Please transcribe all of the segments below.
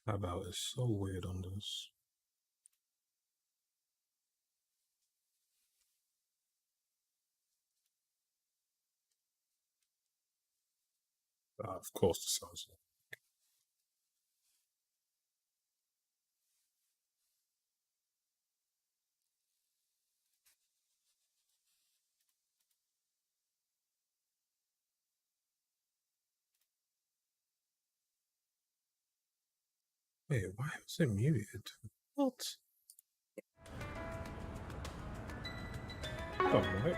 Tab out is so weird on this. Of course, the sounds. Wait, why was it muted? What? Oh, right.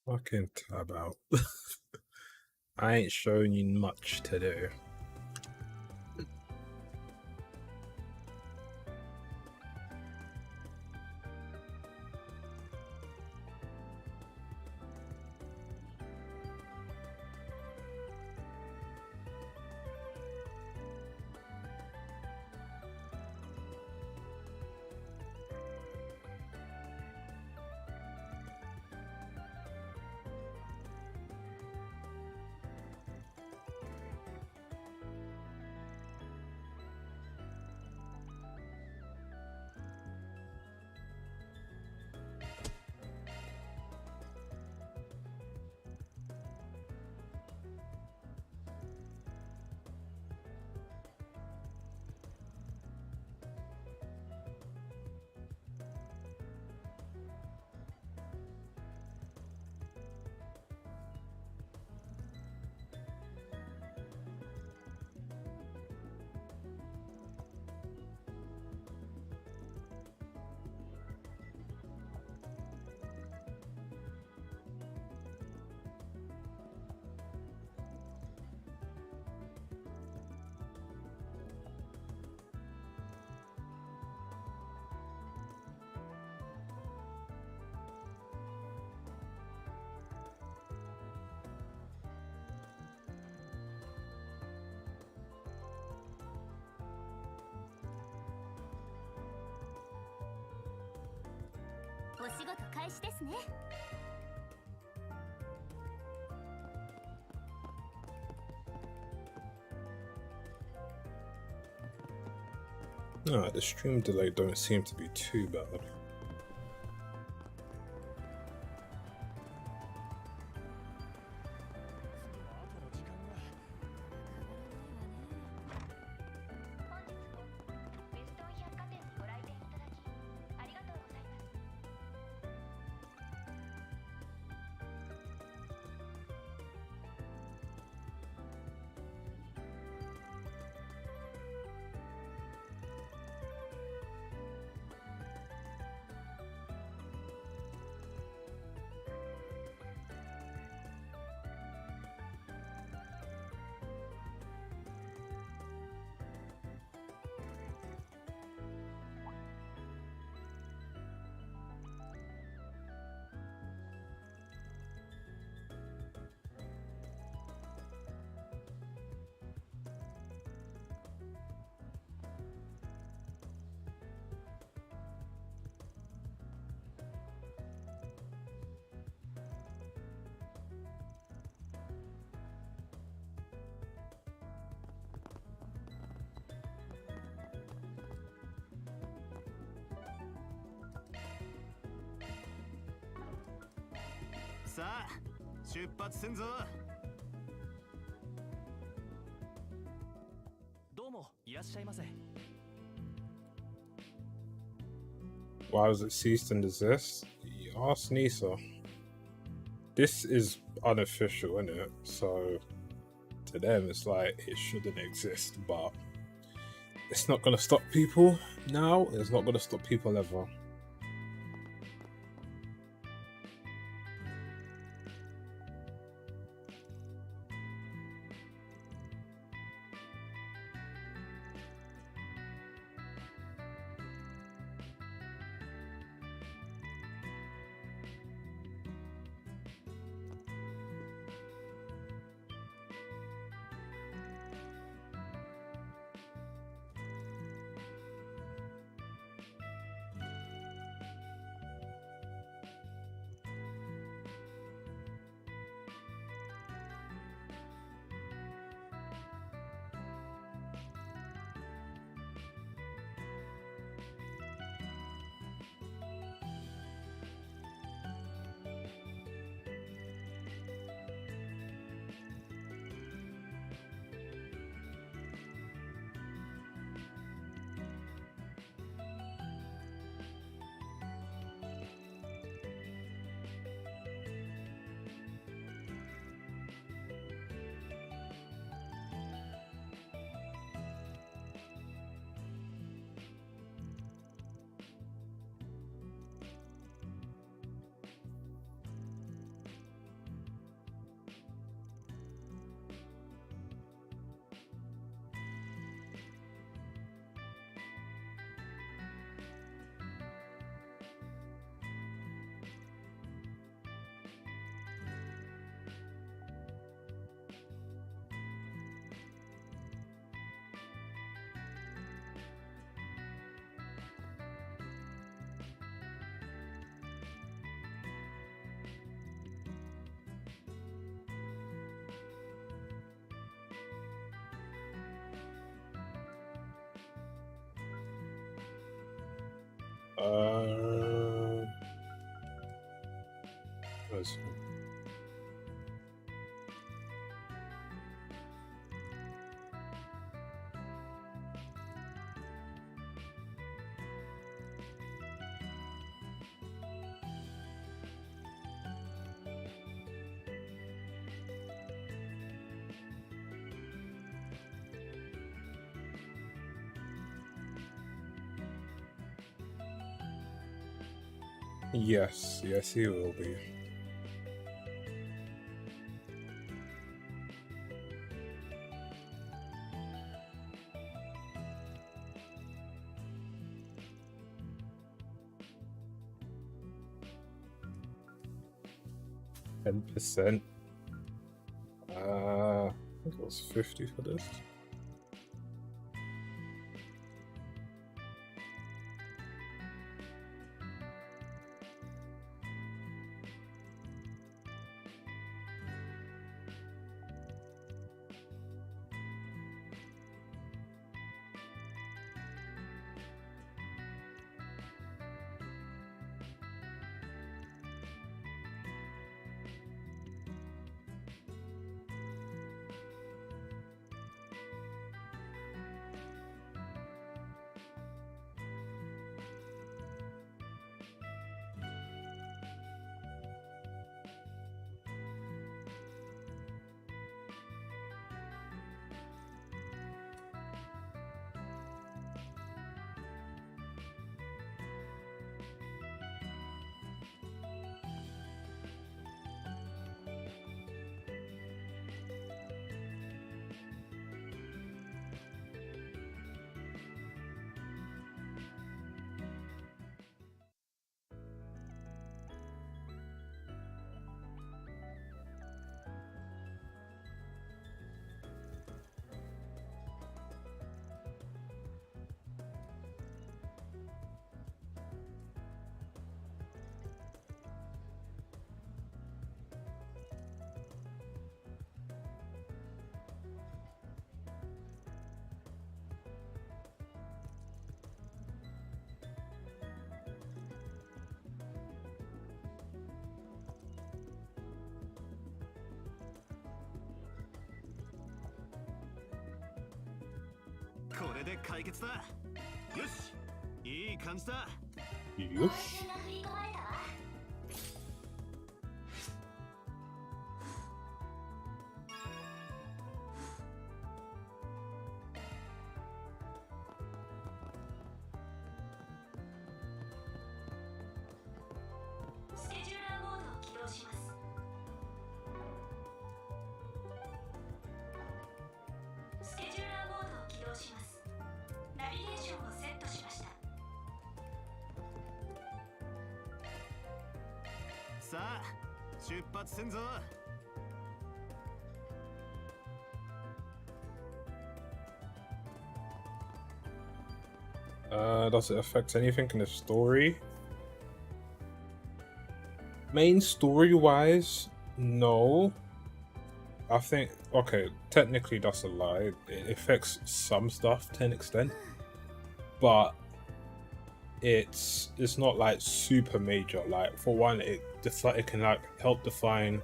Fucking tab out. I ain't showing you much to do. No, the stream delay don't seem to be too bad. さあ出発すんぞ。どうもいらっしゃいませ。 Why was it ceased and desist? Ask Nisa. This is unofficial, isn't it? So to them, it's like it shouldn't exist, but it's not gonna stop people now. It's not gonna stop people ever. Let's see. Yes, yes, he will be. %. I think it was 50 for this. れで解決だ。よし、いい感じだ。よし。スケジューラーモードを起動します。スケジューラーモードを起動します。ナビゲーションをセットしました。さあ、出発せんぞ。Does it affect anything in the story? Main story-wise, no. I think, okay, technically that's a lie. It affects some stuff to an extent, but it's not like super major. Like for one, it can like help define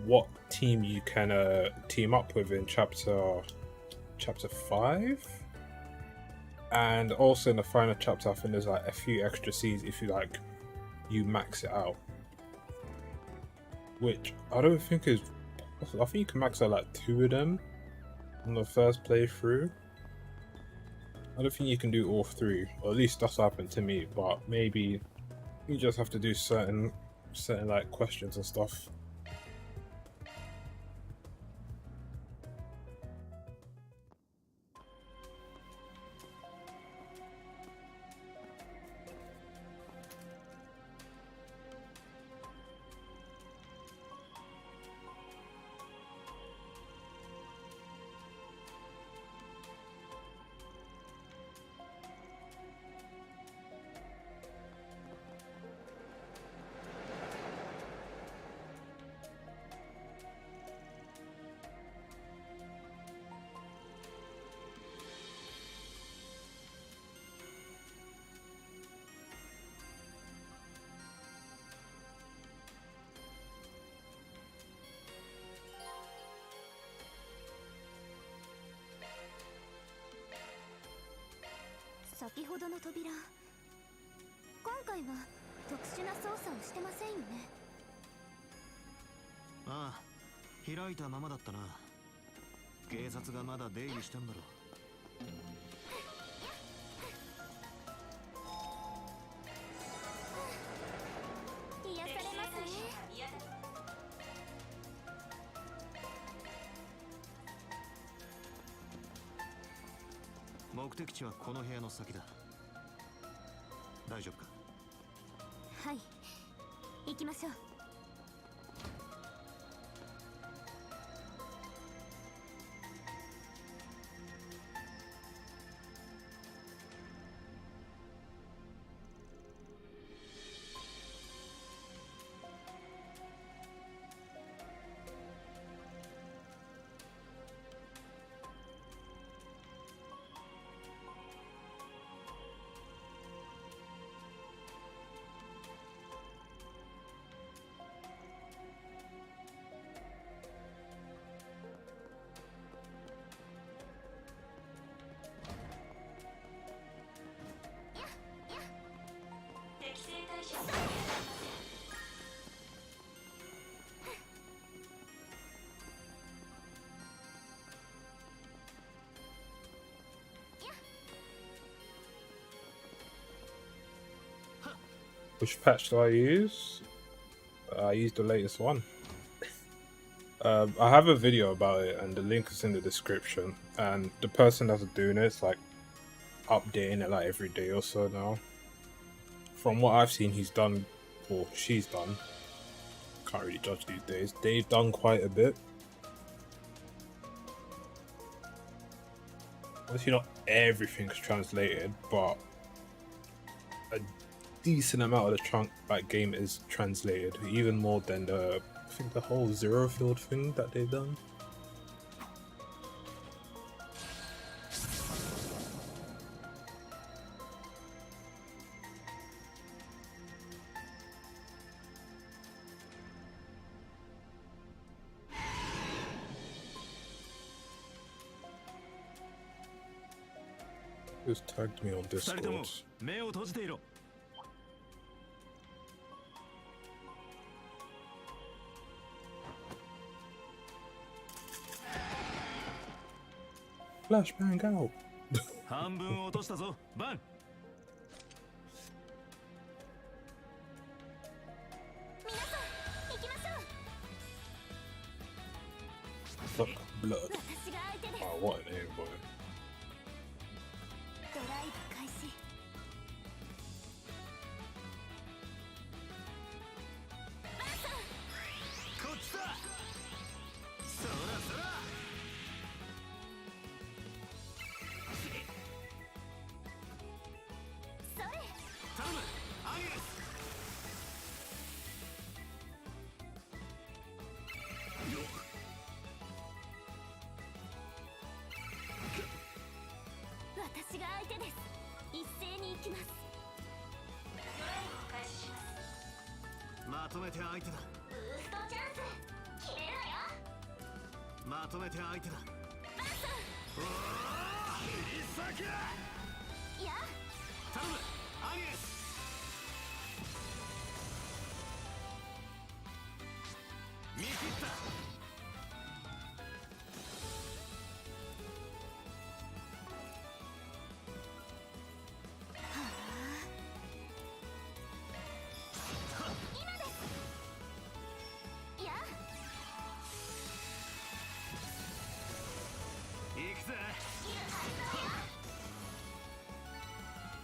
what team you can team up with in chapter 5. And also in the final chapter, I think there's like a few extra C's if you max it out. Which I don't think is possible. I think you can max out like 2 of them on the first playthrough. I don't think you can do all 3, or at least that's happened to me, but maybe you just have to do certain like questions and stuff.「先ほどの扉、今回は特殊な操作をしてませんよね。」ああ、開いたままだったな。警察がまだ出入りしたんだろう。癒されますね。目的地はこの部屋の先だ。大丈夫か？はい、行きましょう。適正対処をお願いします。Which patch do I use? I used the latest one. I have a video about it, and the link is in the description. And the person that's doing it's like updating it like every day or so now. From what I've seen, he's done, or she's done. Can't really judge these days. They've done quite a bit. Obviously, not everything's translated, but a decent amount of the chunk like game is translated, even more than I think the whole Zero Field thing that they've done. Who's tagged me on 二人とも Discord? 目を閉じていろ。 Flashbang out. 半分落としたぞ、バン。 皆さん行きましょう。 Fuck blood. 私が相手です。 Oh, what an aim, boy. ドライブ開始。 こっちだ。そらそら。 それ。 頼む、アイレス。 私が相手です。一斉に行きます。ドライブを開始します。まとめて相手だ。ブーストチャンス。決めるわよ。まとめて相手だ。バンさん。おお、必殺。いや。頼む、アイレス。 見切った。 今です。いや。 行くぜ。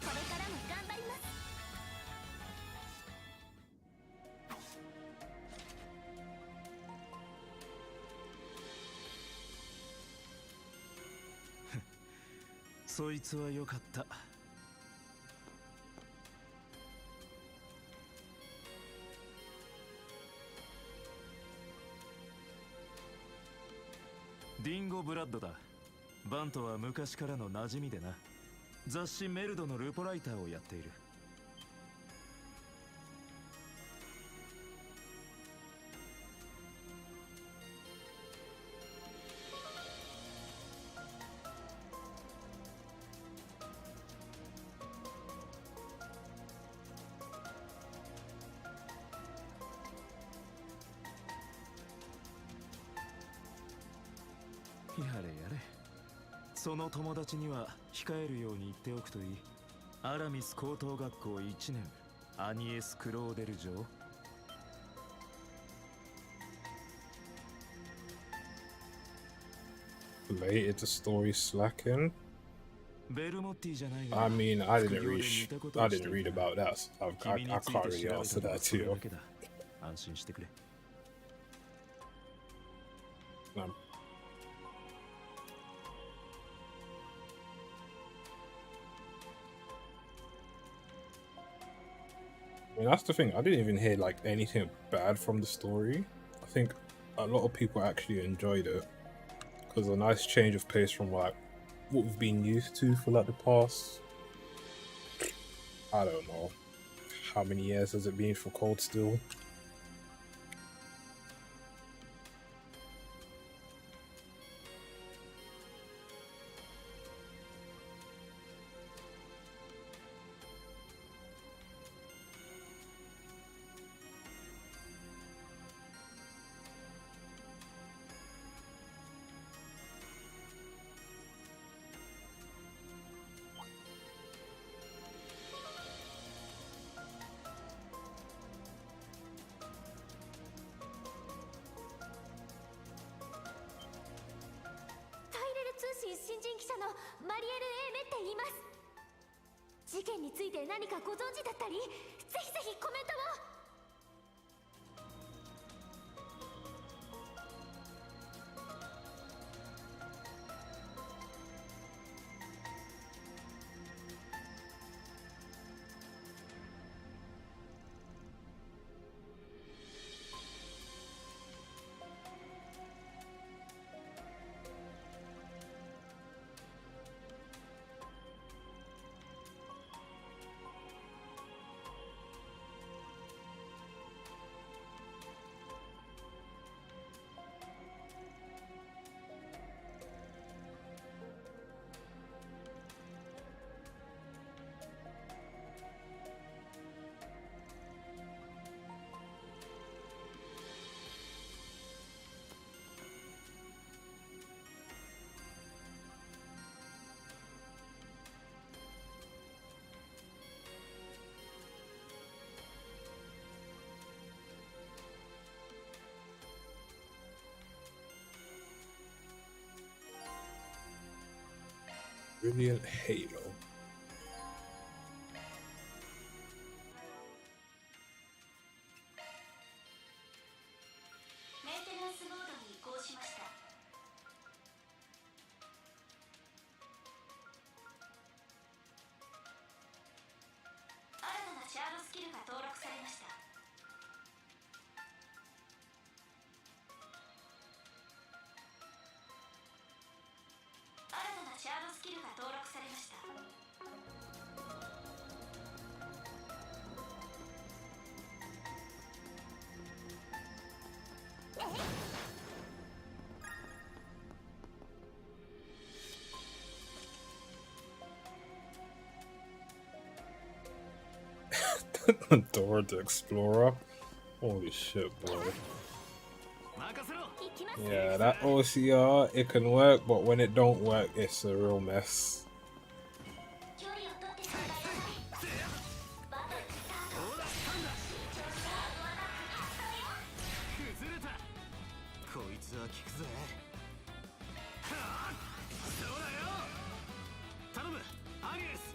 これからも頑張ります。 そいつは良かった。 ディンゴ・ブラッドだ。バントは昔からの馴染みでな。雑誌メルドのルポライターをやっている。 やれやれ。その友達には控えるように言っておくといい。アラミス高等学校1年、アニエス・クローデル城。 Related to story slacking. ベルモッティじゃないが I mean, I 副 didn't 業で read. 似たことを I して didn't い read た。 about that. So I 君に can't ついて really 調べ answer たのは that そ to れ you. だけだ。安心してくれ。 Um, I mean, that's the thing. I didn't even hear like anything bad from the story. I think a lot of people actually enjoyed it because a nice change of pace from like what we've been used to for like the past. I don't know how many years has it been for Cold Steel.通信新人記者のマリエル・エーメって言います。事件について何かご存知だったり、ぜひぜひコメントを。Brilliant Halo. メンテナンスモードに移行しました。新たなシャードスキルが登録されました。新たなシャードスキルが登録されました。Dora the Explorer. Holy shit, boy. 任せろ。行きます。 Yeah, that OCR, it can work, but when it don't work, it's a real mess. 距離を取ってください。バトルスタート。ほら来たんだ。慎重にハードアタック始めよう。崩れた。こいつは効くぜ。はあ、そうだよ。頼むアニエス。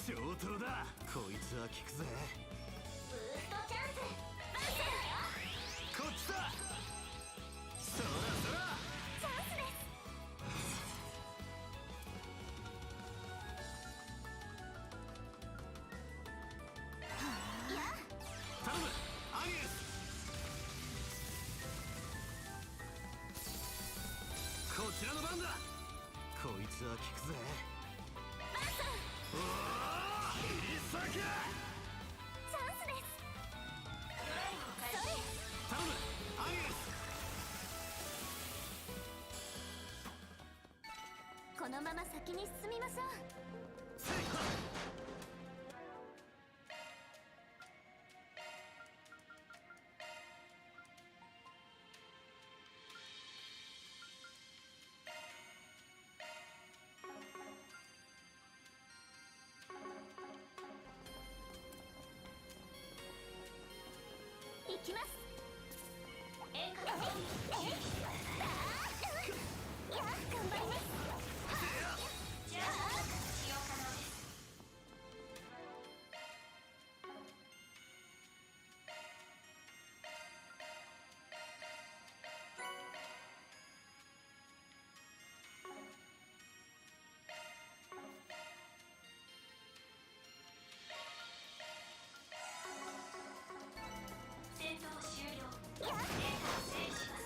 上等だ。こいつは効くぜ。ブーストチャンス。こっちだ。そらそら。チャンスです。頼むアニエス。こちらの番だ。こいつは効くぜ。おお、切り裂け。チャンスです。頼むアニエス。このまま先に進みましょう。行きます。演歌の準備してください。いや、頑張ります。じゃあ使用可能です。戦闘終了。データを整理します。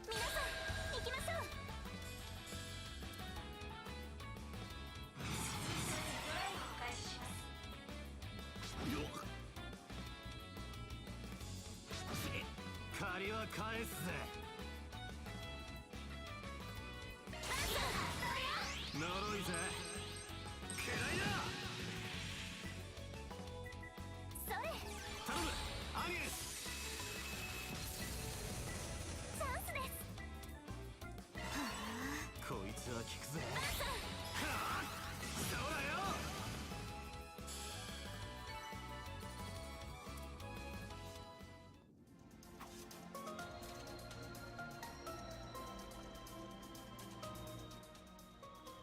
皆さん行きましょう。ドライブを開始します。借りは返すぜ。呪いぜ。くらいだ。それ頼むアニエス。チャンスです。こいつは効くぜ。はあ、そうだよ。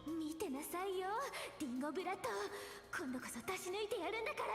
見てなさいよ、リンゴブラッド。今度こそ出し抜いてやるんだから。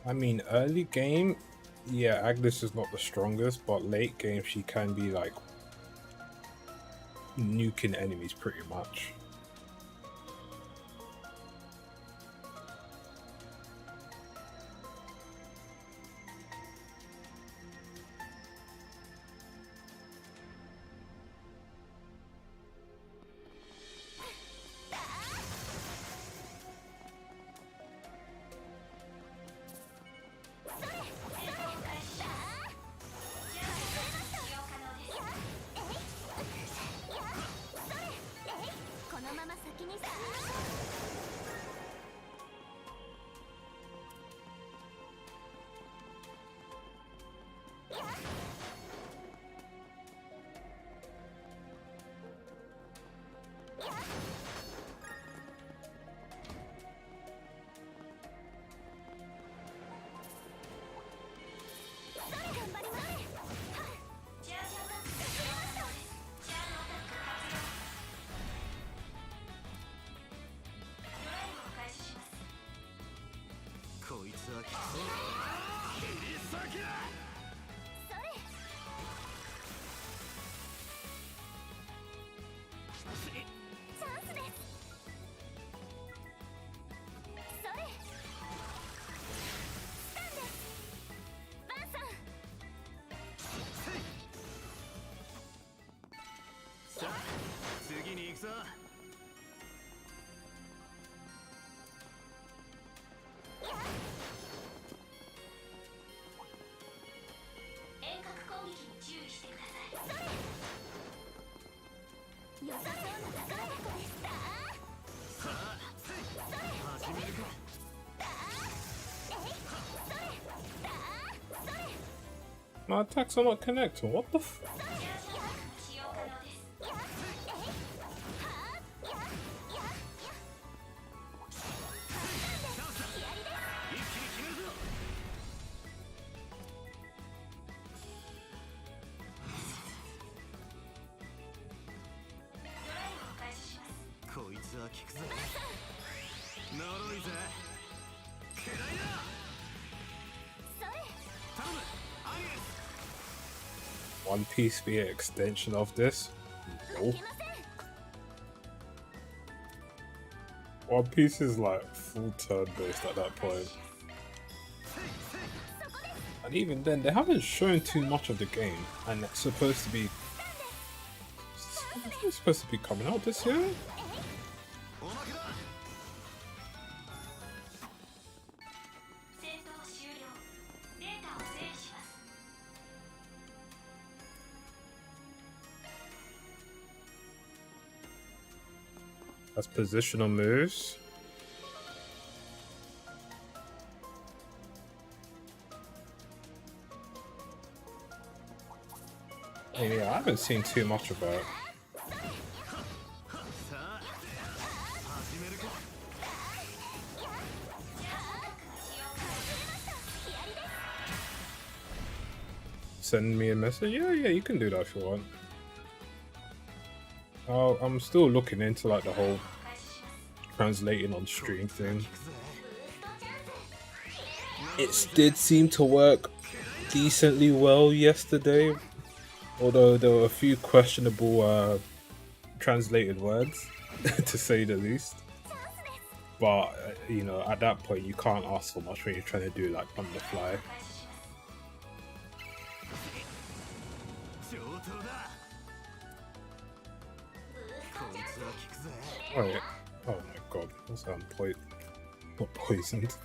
I mean, early game, yeah, Agnes is not the strongest, but late game she can be like nuking enemies pretty much. My attacks are not connecting. What the f? One Piece be an extension of this? No. One Piece is like full turn based at that point. And even then, they haven't shown too much of the game, and it's supposed to be coming out this year. That's positional moves. Oh, yeah, I haven't seen too much about. Send me a message? Yeah, you can do that if you want. Oh, I'm still looking into like the whole translating on stream thing. It did seem to work decently well yesterday, although there were a few questionable translated words, to say the least. But you know, at that point, you can't ask for much when you're trying to do like on the fly. Oh yeah. Oh my god, that's not poisoned.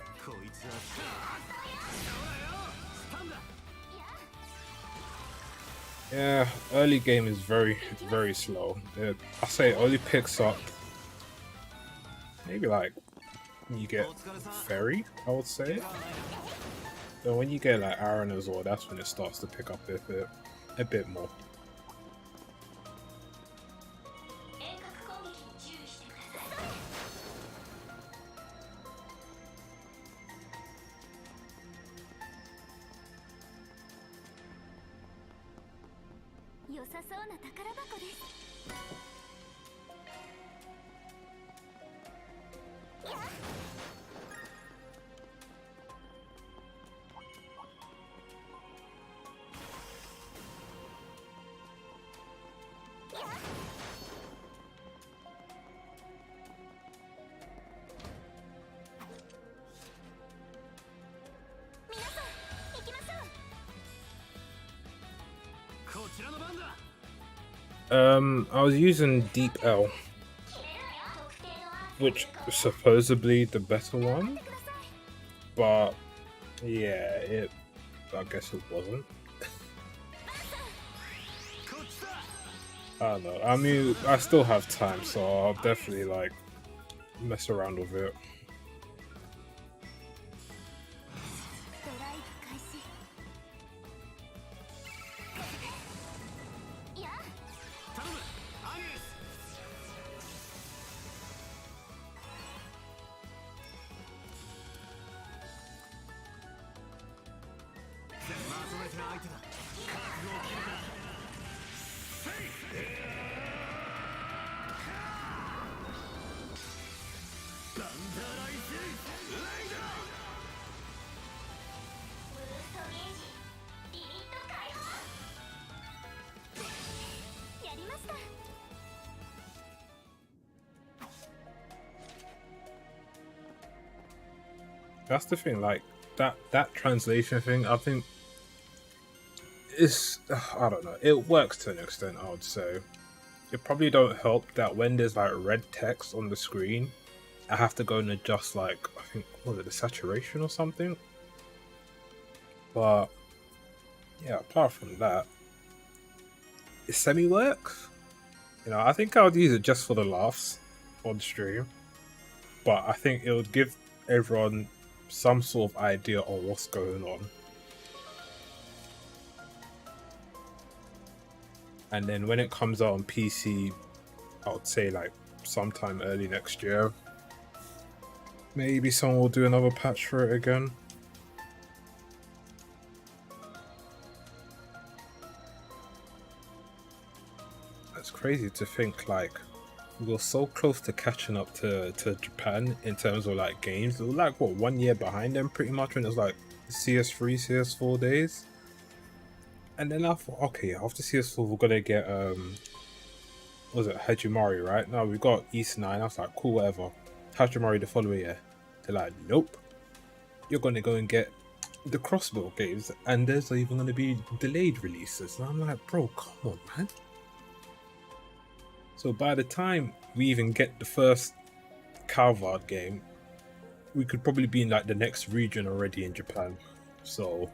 Yeah, early game is very slow. I say it only picks up maybe like when you get Fairy, I would say. Then when you get like Aaron as well, that's when it starts to pick up a bit more. I was using Deep L, which is supposedly the better one, but yeah, I guess it wasn't. I don't know. I mean, I still have time, so I'll definitely like mess around with it. ドライブ開始。いや、頼むアニエス。まとめて相手だ。覚悟を決めた。セイフ。バンダーライズレイダー。ブーストゲージリミット解放。やりました。 That's the thing, like that translation thing. I think it's I don't know. It works to an extent, I would say. It probably don't help that when there's like red text on the screen, I have to go and adjust like I think was it the saturation or something. But yeah, apart from that, it semi works. You know, I think I would use it just for the laughs on stream, but I think it would give everyone some sort of idea on what's going on. And then when it comes out on PC, I would say like sometime early next year. Maybe someone will do another patch for it again. That's crazy to think like we're so close to catching up to Japan in terms of like games. We're like what 1 year behind them pretty much when it's like CS3, CS4 days. And then I thought, okay, after CS4 we're gonna get what was it Hajimari, right? Now we got East 9. I was like, cool, whatever. Hajimari the following year. They're like, nope. You're gonna go and get the crossbow games, and there's even gonna be delayed releases. And I'm like, bro, come on, man. So by the time we even get the first Calvard game, we could probably be in like the next region already in Japan. So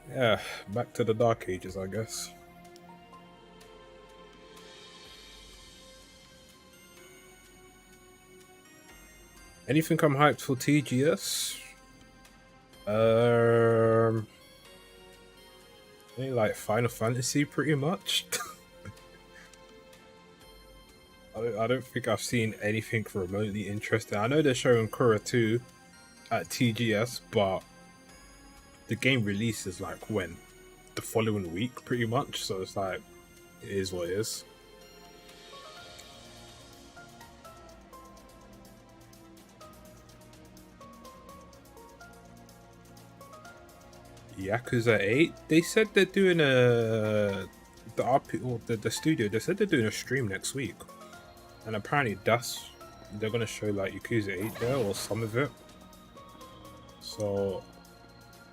yeah, back to the dark ages, I guess. Anything I'm hyped for TGS? I think like Final Fantasy pretty much. I don't think I've seen anything remotely interesting. I know they're showing Kuro 2 at TGS, but the game releases like when? The following week, pretty much. So it's like, it is what it is. Yakuza 8? They said they're doing the studio, they said they're doing a stream next week. And apparently they're gonna show like Yakuza 8 there or some of it. So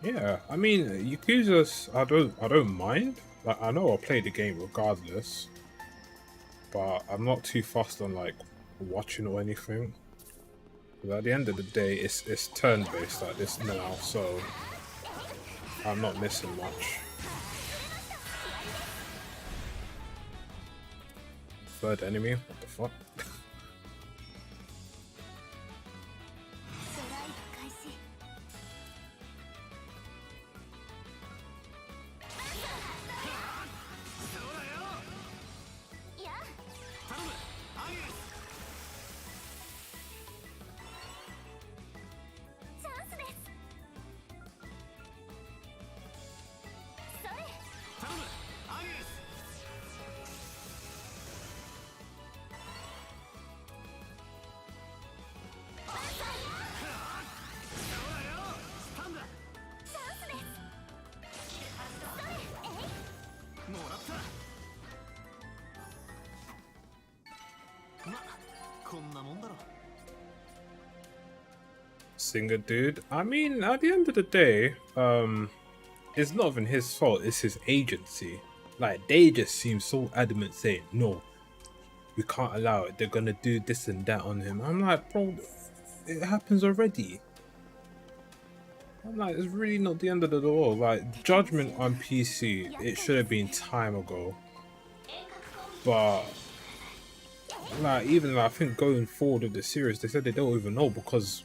yeah, I mean Yakuza's I don't mind. Like I know I'll play the game regardless. But I'm not too fussed on like watching or anything. But at the end of the day it's turn based like this now, so I'm not missing much. Third enemy? What the fuck? ドライブ開始。いや、頼むアニエス。チャンスです。それ。頼むアニエス。スタンだ。チャンスです。それ。もらった。ま、こんなもんだろ。 Singer dude. I mean, at the end of the day, it's not even his fault, it's his agency. Like they just seem so adamant saying no, we can't allow it. They're gonna do this and that on him. I'm like, bro, it happens already. I'm like, it's really not the end of the world. Like, Judgment on PC, it should have been time ago. But, like, even like, I think going forward with the series, they said they don't even know because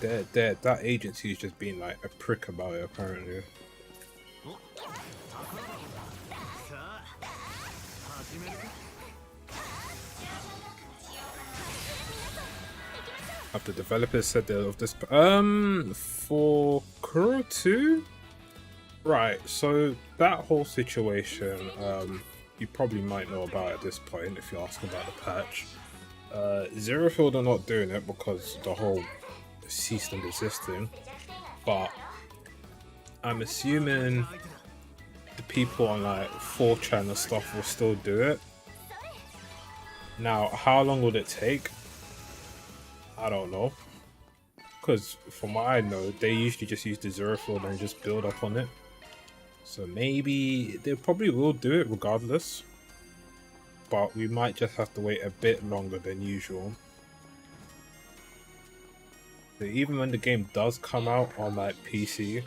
that agency is just being like a prick about it, apparently. Have the developers said they're of this for Kuro 2? Right, so that whole situation, you probably might know about at this point if you ask about the patch. Zero Field are not doing it because the whole ceased and desisting, but I'm assuming the people on like 4chan and stuff will still do it. Now, how long would it take? I don't know. Because from what I know, they usually just use the Zero Field and just build up on it. So maybe they probably will do it regardless. But we might just have to wait a bit longer than usual. So even when the game does come out on like PC,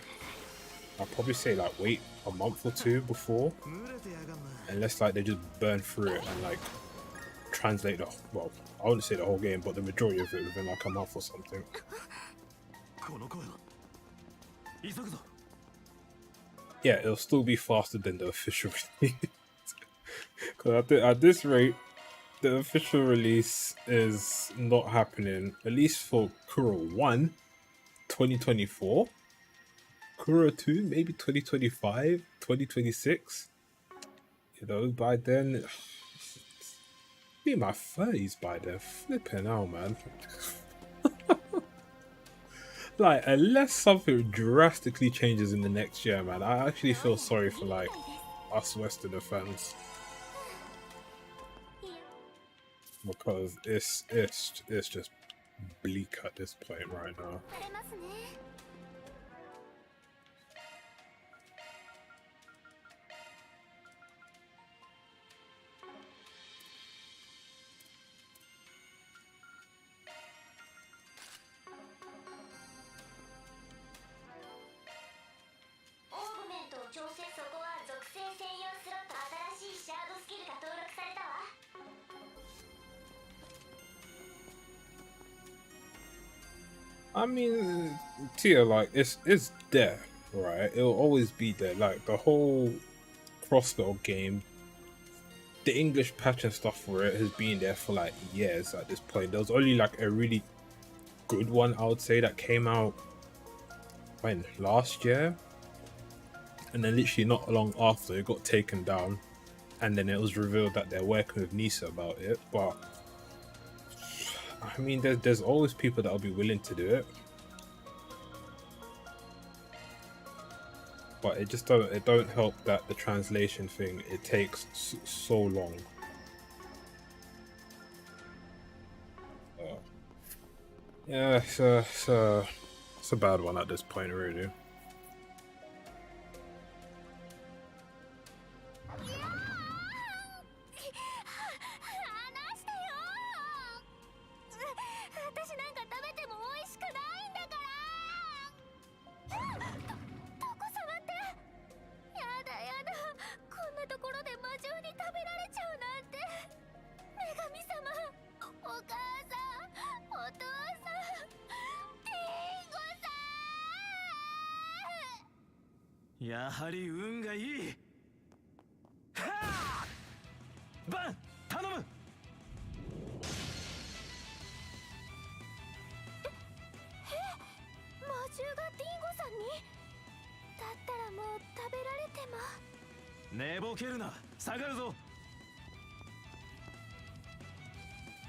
I'll probably say like wait a month or two before. Unless like they just burn through it and like translate the, well, I wouldn't say the whole game, but the majority of it within like a month or something. Yeah, it'll still be faster than the official release. Because at this rate, the official release is not happening, at least for Kuro 1, 2024. Kuro 2, maybe 2025, 2026. You know, by then, be in my 30s by then. Flipping out, man. Like, unless something drastically changes in the next year, man, I actually feel sorry for, like, us Westerner fans. Because it's just bleak at this point right now. I mean, Tia, like it's there, right? It'll always be there. Like the whole crossbow game, the English patch and stuff for it has been there for like years at this point. There was only like a really good one, I would say, that came out when last year, and then literally not long after it got taken down, and then it was revealed that they're working with Nisa about it. But I mean, there's always people that'll be willing to do it, but it just don't help that the translation thing, it takes so long. Yeah, it's a bad one at this point, really.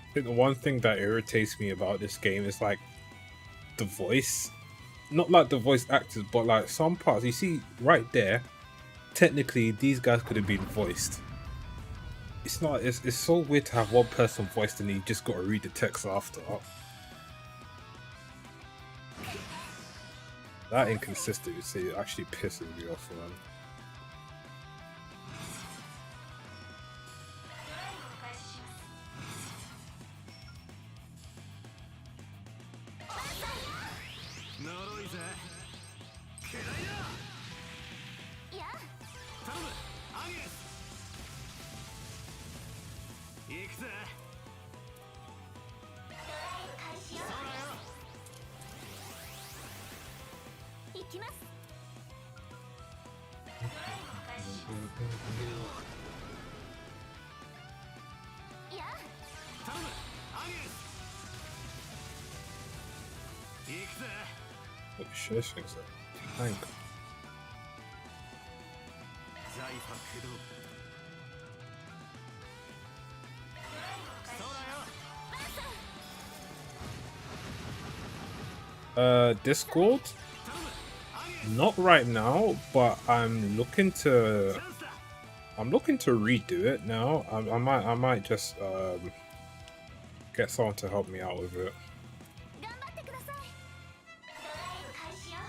I think the one thing that irritates me about this game is like the voice. Not like the voice actors, but like some parts you see right there, technically these guys could have been voiced. It's not, it's so weird to have one person voiced and you just got to read the text after. That inconsistency actually pisses me off, man. 呪いぜくらいだいや頼むアゲス行くぜ開始よそうだよ行きますいや頼むアゲス行くぜ Holy shit, this thing's a tank. 財波駆動そうだよ Discord? Not right now, but I'm looking to redo it now. I might just get someone to help me out with it. 頑張ってくださいドライブ開始よ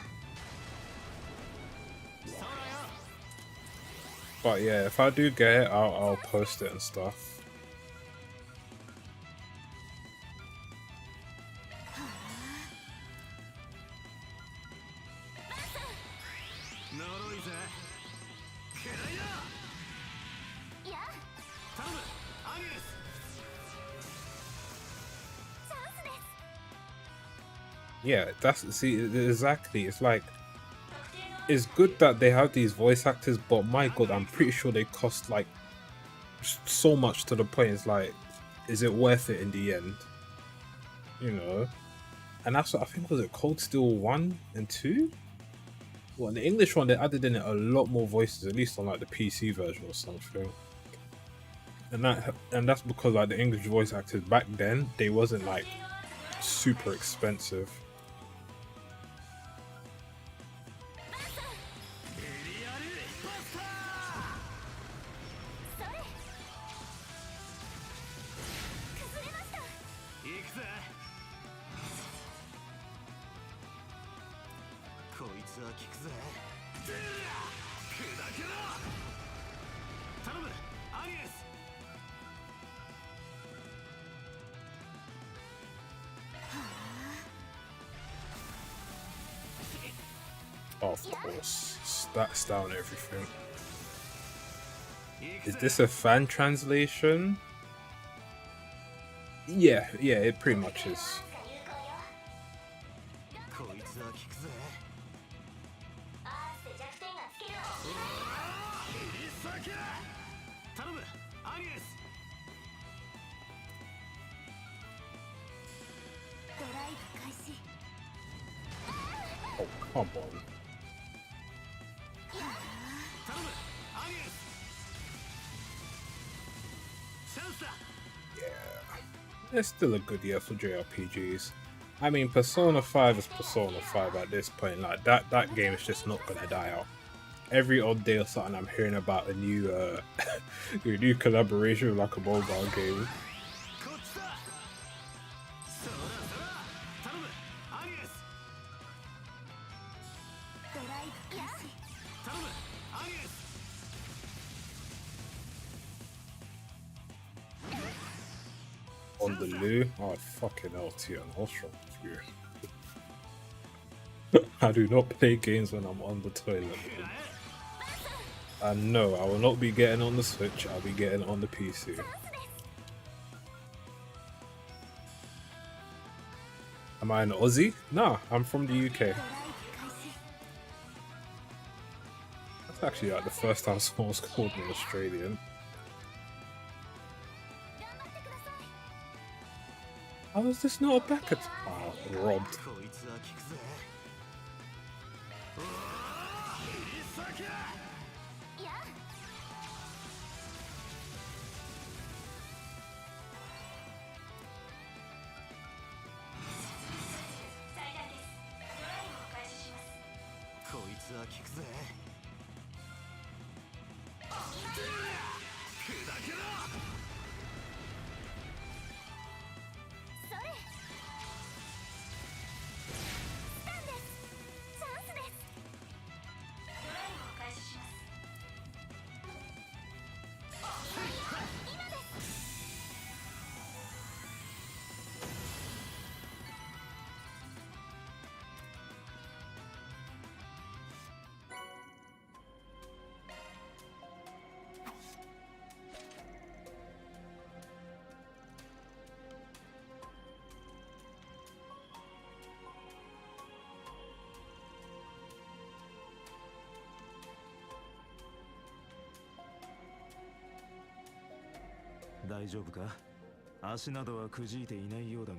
But yeah, if I do get it, I'll post it and stuff. 呪いぜくらいだいや頼むアゲスチャンスです Yeah, exactly. It's like it's good that they have these voice actors, but my god, I'm pretty sure they cost like so much to the point it's like, is it worth it in the end? You know? And that's what I think, was it Cold Steel 1 and 2? Well, in the English one, they added in it a lot more voices, at least on like the PC version or something. And that's because like the English voice actors back then, they wasn't like super expensive. エリアルバスタそれ崩れましたー行くぜこいつは効くぜ砕けろ頼むアゲス Of course, stats down everything. Is this a fan translation? Yeah, it pretty much is. こいつは効くぜアースで弱点がつけるエリサキ頼むアゲスドライブ開始 Oh, come on. 頼むアゲスチャンスだ Yeah. It's still a good year for JRPGs. I mean, Persona 5 is Persona 5 at this point. Like, that game is just not gonna die out. Every odd day or something, I'm hearing about a new a new collaboration with like a mobile game. こっちだそらそら頼むアゲスドライブ開始頼むアゲス On the loo? Oh, fucking hell, Tian. What's wrong with you? I do not play games when I'm on the toilet. And no, I will not be getting on the Switch, I'll be getting on the PC. Am I an Aussie? Nah, I'm from the UK. ドライブ開始 That's actually like the first time someone's called me Australian. 頑張ってください How is this not a back at robbed? こいつは効くぜおーエリサキいや最大ですドライブを開始しますこいつは効くぜ砕けろそれスタンですチャンスですドライブを開始します今です大丈夫か？足などはくじいていないようだが。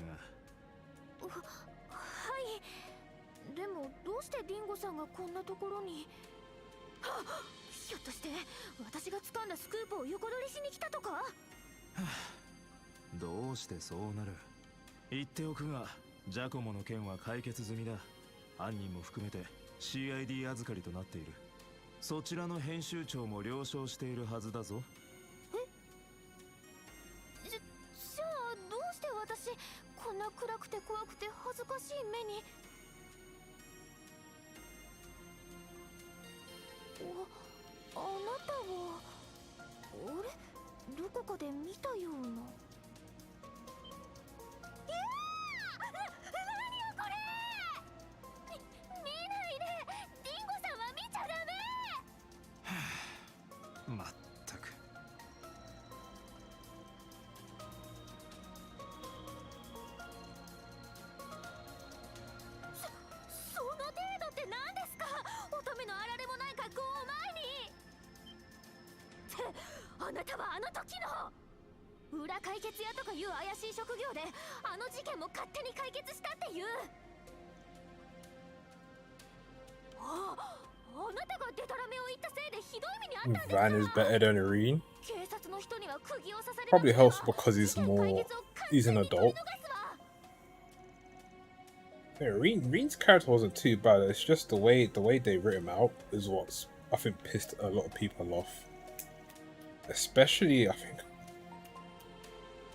はい。でもどうしてディンゴさんがこんなところに。はっ、ひょっとして私が掴んだスクープを横取りしに来たとか？はあ、どうしてそうなる。言っておくが、ジャコモの件は解決済みだ。犯人も含めて CID 預かりとなっている。そちらの編集長も了承しているはずだぞ。じゃあどうして私こんな暗くて怖くて恥ずかしい目に。あなたはあれ、どこかで見たような。何よこれ。見ないで。ディンゴさんは見ちゃダメ。まったく。その程度って何ですか。乙女のあられもない格好を前に。ってあなたはあの時の裏解決屋とかいう怪しい職業であの事件も勝手に解決したっていう。あなたがデタラメを言ったせいでひどい目にあったんですか。 Van is better than Irene. 警察の人には釘を刺され Probably helps because he's an adult. Yeah, Reen's character wasn't too bad. It's just the way they wrote him out is what's I think pissed a lot of people off. Especially I think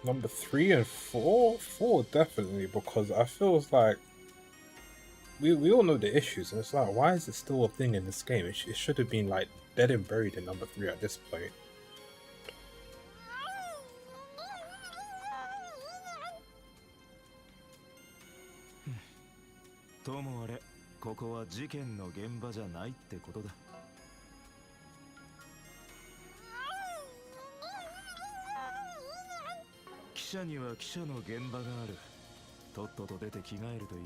number 3 and 4. 4 definitely, because I feel it's like we all know the issues, and it's like, why is it still a thing in this game? It should have been like dead and buried in number 3 at this point. ともあれ、ここは事件の現場じゃないってことだ。記者には記者の現場がある。とっとと出て着替えるといい。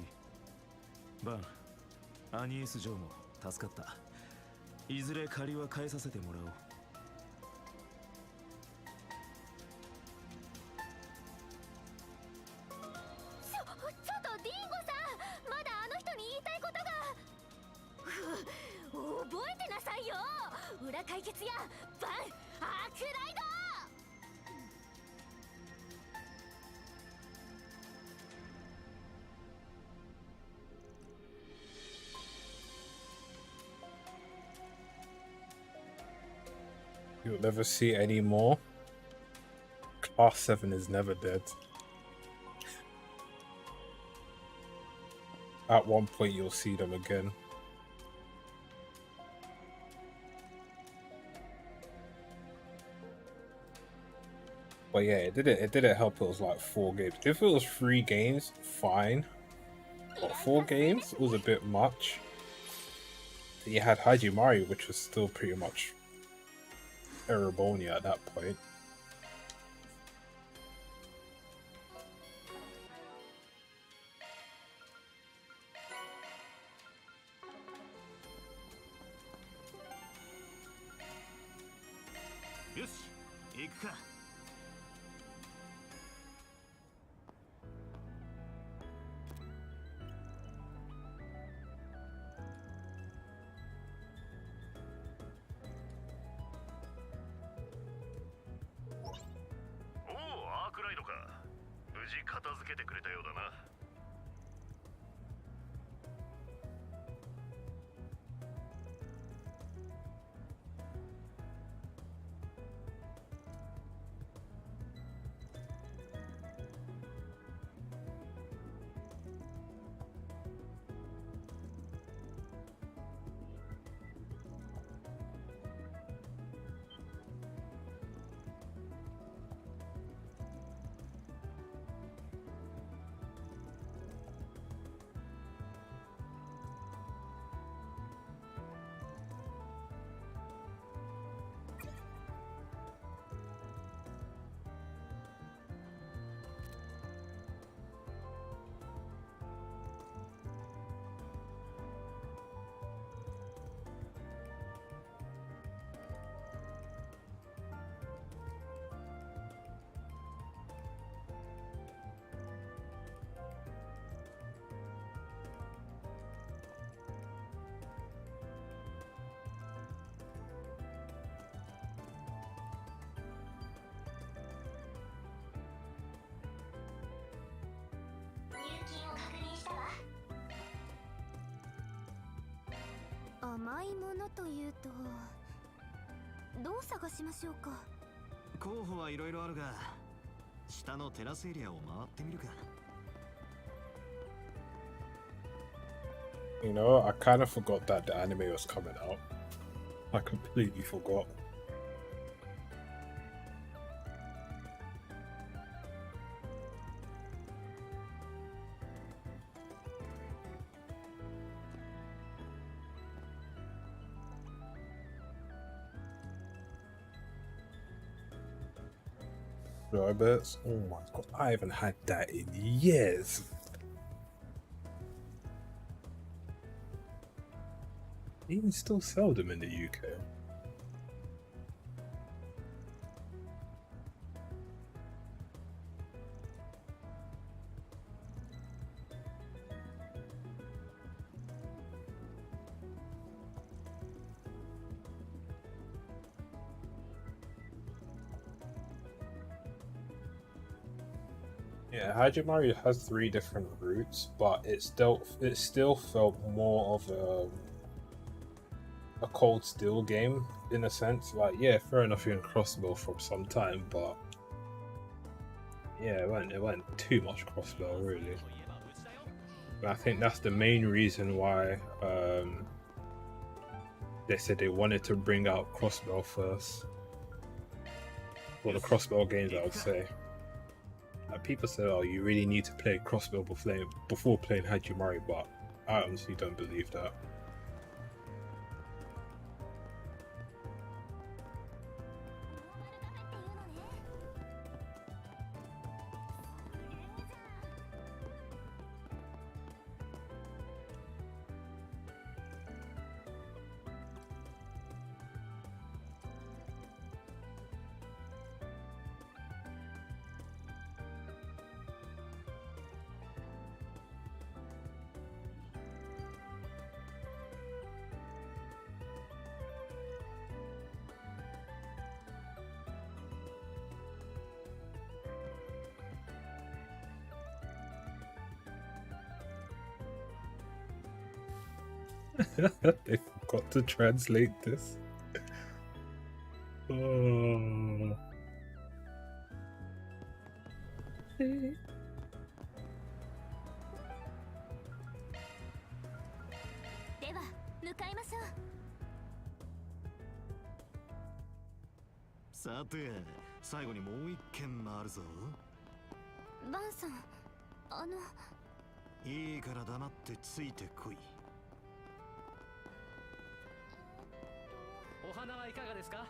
バン、アニエス嬢も助かった。いずれ借りは返させてもらおう。ちょっとディンゴさん、まだあの人に言いたいことが。覚えてなさいよ。裏解決やバンアークライド。You'll never see any more. Class 7 is never dead. At one point you'll see them again. But yeah, it didn't help it was like 4 games. If it was 3 games, fine. But 4 games was a bit much. You had Hajimari, which was still pretty much Ereboni at that point. Yes, 行くか。アークライドか。無事片付けてくれたようだな。ものというとどう探しましょうか。候補はいろいろあるが、下のテラスエリアを回ってみるか。You know, I kind of forgot that the anime was coming out. I completely forgot. Roberts. Oh my god, I haven't had that in years. They even still sell them in the UK. Yeah, Hajimari has 3 different routes, but it still felt more of a Cold Steel game in a sense. Like, yeah, fair enough, you're in crossbow from some time, but yeah, it weren't too much crossbow really. And I think that's the main reason why they said they wanted to bring out crossbow first. Well, the crossbow games, I would say. Like, people say, "Oh, you really need to play crossbow before playing Hajimari," but I honestly don't believe that. They forgot to translate this. Oh. では向かいましょう。さて、最後にもう一軒回るぞ。バンさん、いいから黙ってついてこい。お花はいかがですか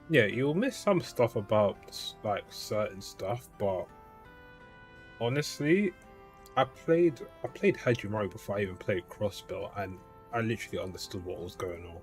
？Yeah, you'll miss some stuff about like certain stuff, but honestly, I played Hajimari before I even played Crossbell, and I literally understood what was going on.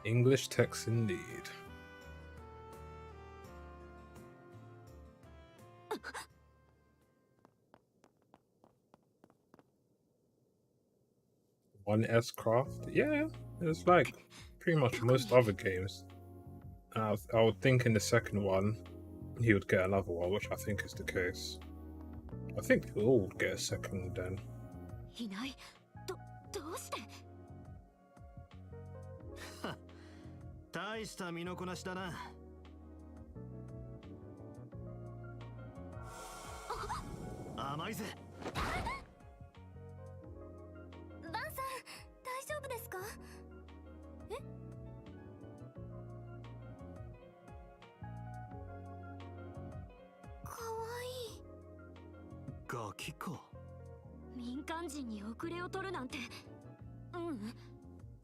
English text indeed. One S craft? Yeah, it's like pretty much most other games. I would think in the second one he would get another one, which I think is the case. I think we'll all get a second then. いない。どうして？大した身のこなしだな。甘いぜ。バンさん、大丈夫ですか？え？かわいい。ガキか。民間人に遅れを取るなんて。うん。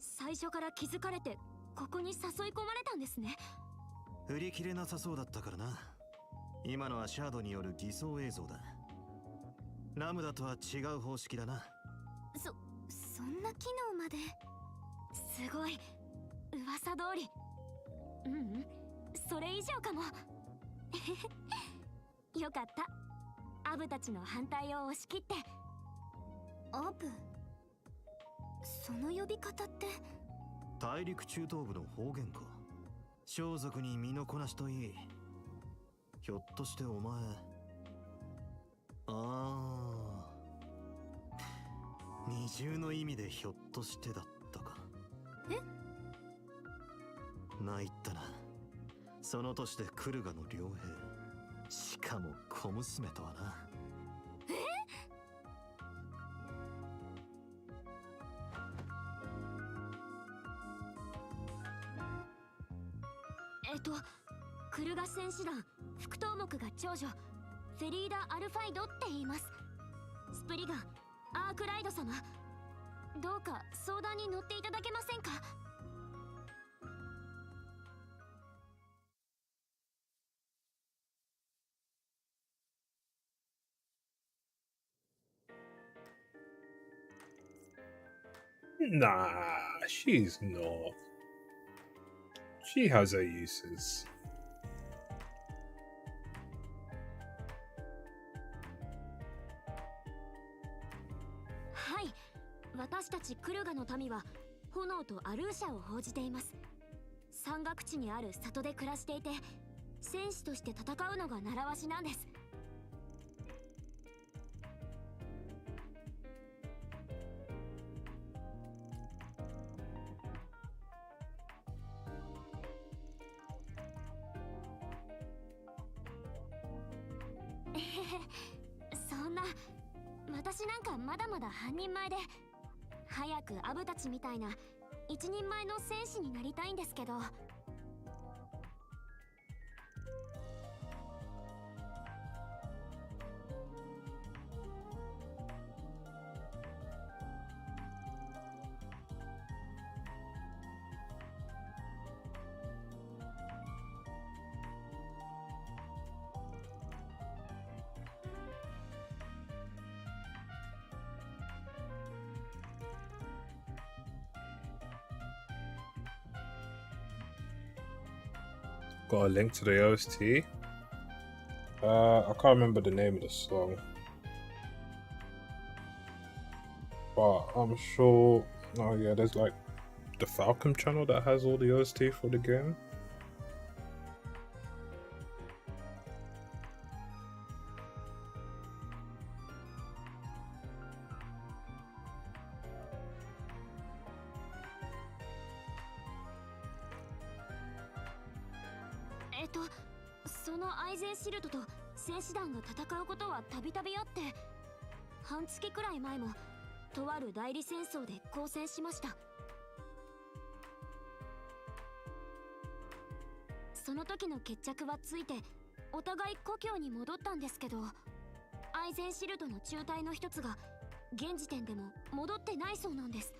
最初から気づかれてここに誘い込まれたんですね。振り切れなさそうだったからな。今のはシャードによる偽装映像だ。ラムダとは違う方式だな。そんな機能まで。すごい。噂通り。それ以上かも。よかった。アブたちの反対を押し切って。アブ、その呼び方って。大陸中東部の方言か。装束に身のこなしといい。ひょっとしてお前、二重の意味でひょっとしてだったか。え？参ったな。その年でクルガの両兵、しかも小娘とはな。クルガ戦士団副頭目が長女フェリーダ・アルファイドって言います。スプリガンアークライド様、どうか相談に乗っていただけませんか。Nah, she's not. She has her uses. はい、私たちクルガの民は炎とアルーシャを報じています。山岳地にある里で暮らしていて、戦士として戦うのが習わしなんです。そんな、私なんかまだまだ半人前で、早くアブたちみたいな一人前の戦士になりたいんですけど。Got a link to the OST. I can't remember the name of the song, but I'm sure. Oh yeah, there's like the Falcon channel that has all the OST for the game.「そのアイゼンシルトと戦士団が戦うことはたびたびあって、半月くらい前もとある代理戦争で交戦しました。その時の決着はついてお互い故郷に戻ったんですけど、アイゼンシルトの中隊の一つが現時点でも戻ってないそうなんです。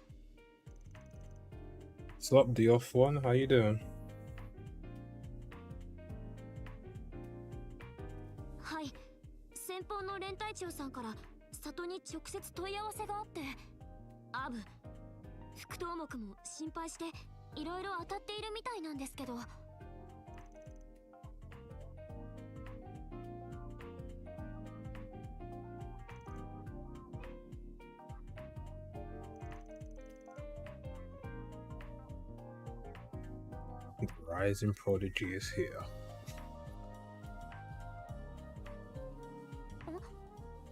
What's up, the off one? How you doing? はい、先方の連隊長さんから里に直接問い合わせがあって、アブ副頭目も心配していろいろ当たっているみたいなんですけど。The rising prodigy is here.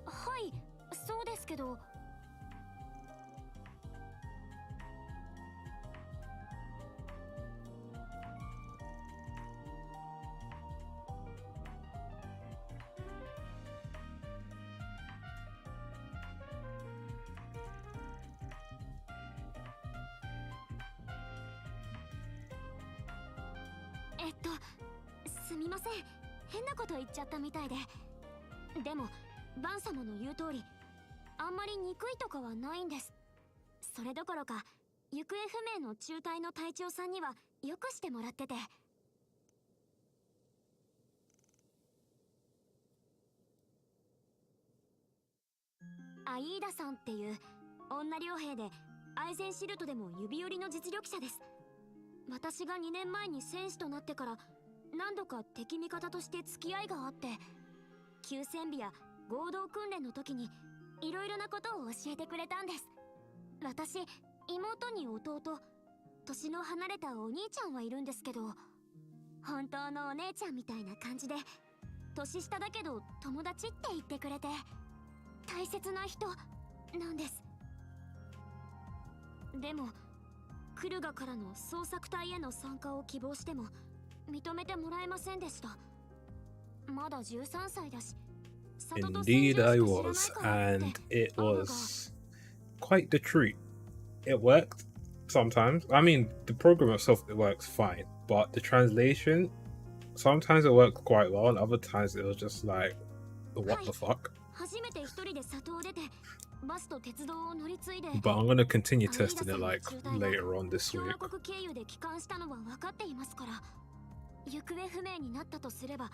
はい、そうですけど。すみません、変なこと言っちゃったみたいで。でもバン様の言う通り、あんまり憎いとかはないんです。それどころか行方不明の中隊の隊長さんにはよくしてもらってて。アイーダさんっていう女傭兵でアイゼンシルトでも指折りの実力者です。私が2年前に戦士となってから何度か敵味方として付き合いがあって、休戦日や合同訓練の時にいろいろなことを教えてくれたんです。私、妹に弟、年の離れたお兄ちゃんはいるんですけど、本当のお姉ちゃんみたいな感じで、年下だけど友達って言ってくれて大切な人なんです。でもクルガからの捜索隊への参加を希望しても認めてもらえませんでした。まだ13歳だし、里と戦 Indeed, 場 I しか知らない was, からって and it アブが。 was quite the treat. It worked sometimes. I mean, the program itself it works fine, but the translation sometimes it worked quite well, and other times it was just like, what the fuck? 初めて一人で里を出てバスと鉄道を乗り継いで、 But I'm gonna continue アイーダ testing さ it んの like 中隊が later on this 共 week. 和国経由で帰還したのは分かっていますから、行方不明になったとすれば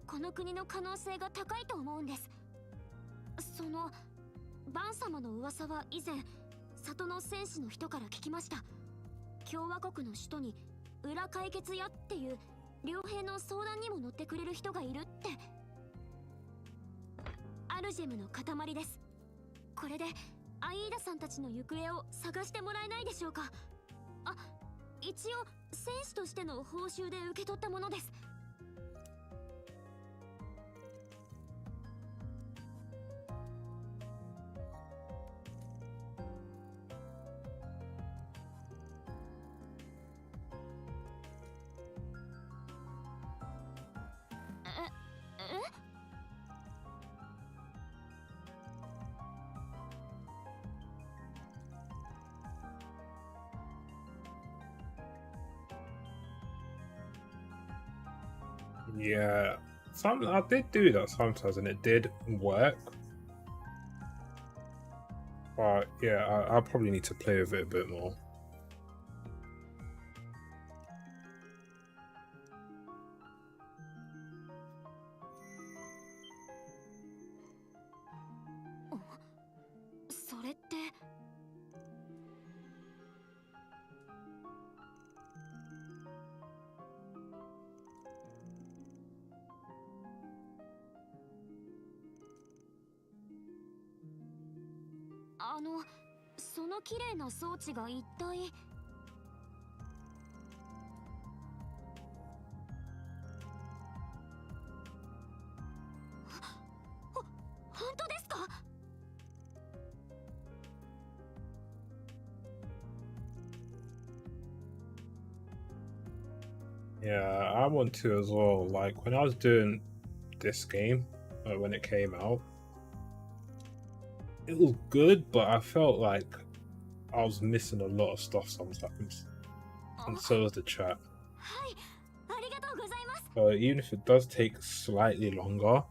この国の可能性が高いと思うんです。そのバン様の噂は以前里の戦士の人から聞きました。共和国の首都に裏解決屋っていう両兵の相談にも乗ってくれる人がいるって。アルジェムの塊です。これでアイーダさんたちの行方を探してもらえないでしょうか。あ、一応戦士としての報酬で受け取ったものです。え Yeah, I did do that sometimes, and it did work. But yeah, I probably need to play with it a bit more. Oh, それって。その綺麗な装置が一体。本当ですか？ Yeah, I want to as well. Like when I was doing this game, when it came out, it was good, but I felt like I was missing a lot of stuff sometimes, and so was the chat. はい、ありがとうございます。 Even if it does take slightly longer,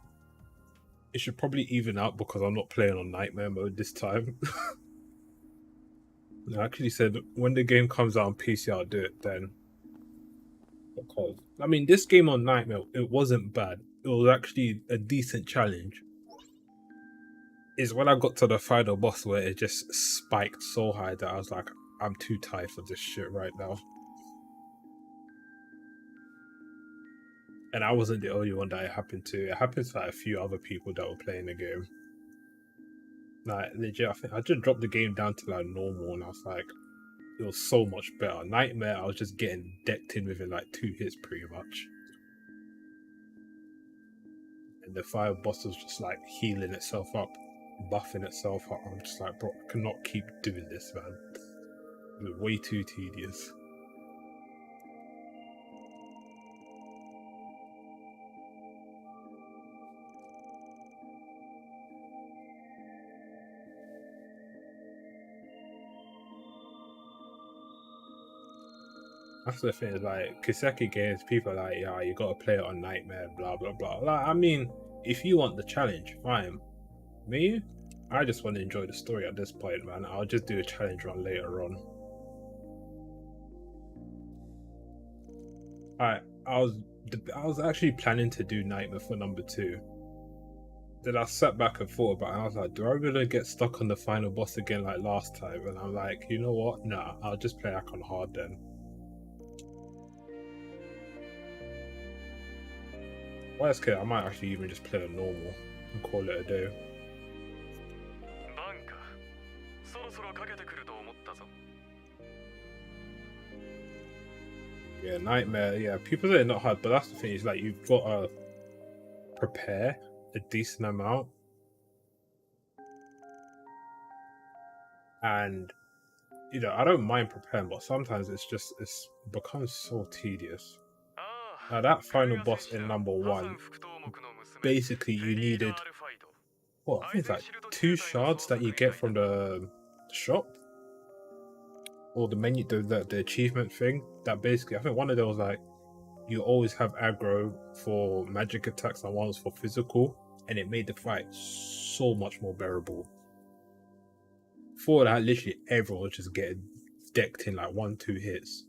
it should probably even out because I'm not playing on Nightmare mode this time. I actually said when the game comes out on PC, I'll do it then. Because I mean, this game on Nightmare, it wasn't bad. It was actually a decent challenge. It's when I got to the final boss where it just spiked so high that I was like, I'm too tired for this shit right now. And I wasn't the only one that it happened to. It happened to like a few other people that were playing the game. Like legit, I think I just dropped the game down to like normal, and I was like, it was so much better. Nightmare, I was just getting decked in within like 2 hits pretty much. And the fire boss was just like healing itself up, buffing itself up. I'm just like, bro, I cannot keep doing this, man. It was way too tedious. That's the thing, like Kiseki games, people are like, yeah, you gotta play it on Nightmare, blah blah blah. Like, I mean, if you want the challenge, fine. Me, I just want to enjoy the story at this point, man. I'll just do a challenge run later on. I was actually planning to do Nightmare for number 2. Then I sat back and thought about it, and I was like, do I really get stuck on the final boss again like last time? And I'm like, you know what? Nah, I'll just play like on hard then. Worst case, I might actually even just play on normal and call it a day. バンか。そろそろかけてくると思ったぞ。 Yeah, Nightmare, yeah, people say it's not hard, but that's the thing, is like you've got to prepare a decent amount. And you know, I don't mind preparing, but sometimes it becomes so tedious. Now that final boss in number 1, basically you needed, well, I think it's like 2 shards that you get from the shop, or the menu, the achievement thing. That basically, I think one of those, like, you always have aggro for magic attacks and one was for physical, and it made the fight so much more bearable. For that, literally everyone was just getting decked in like 1-2 hits.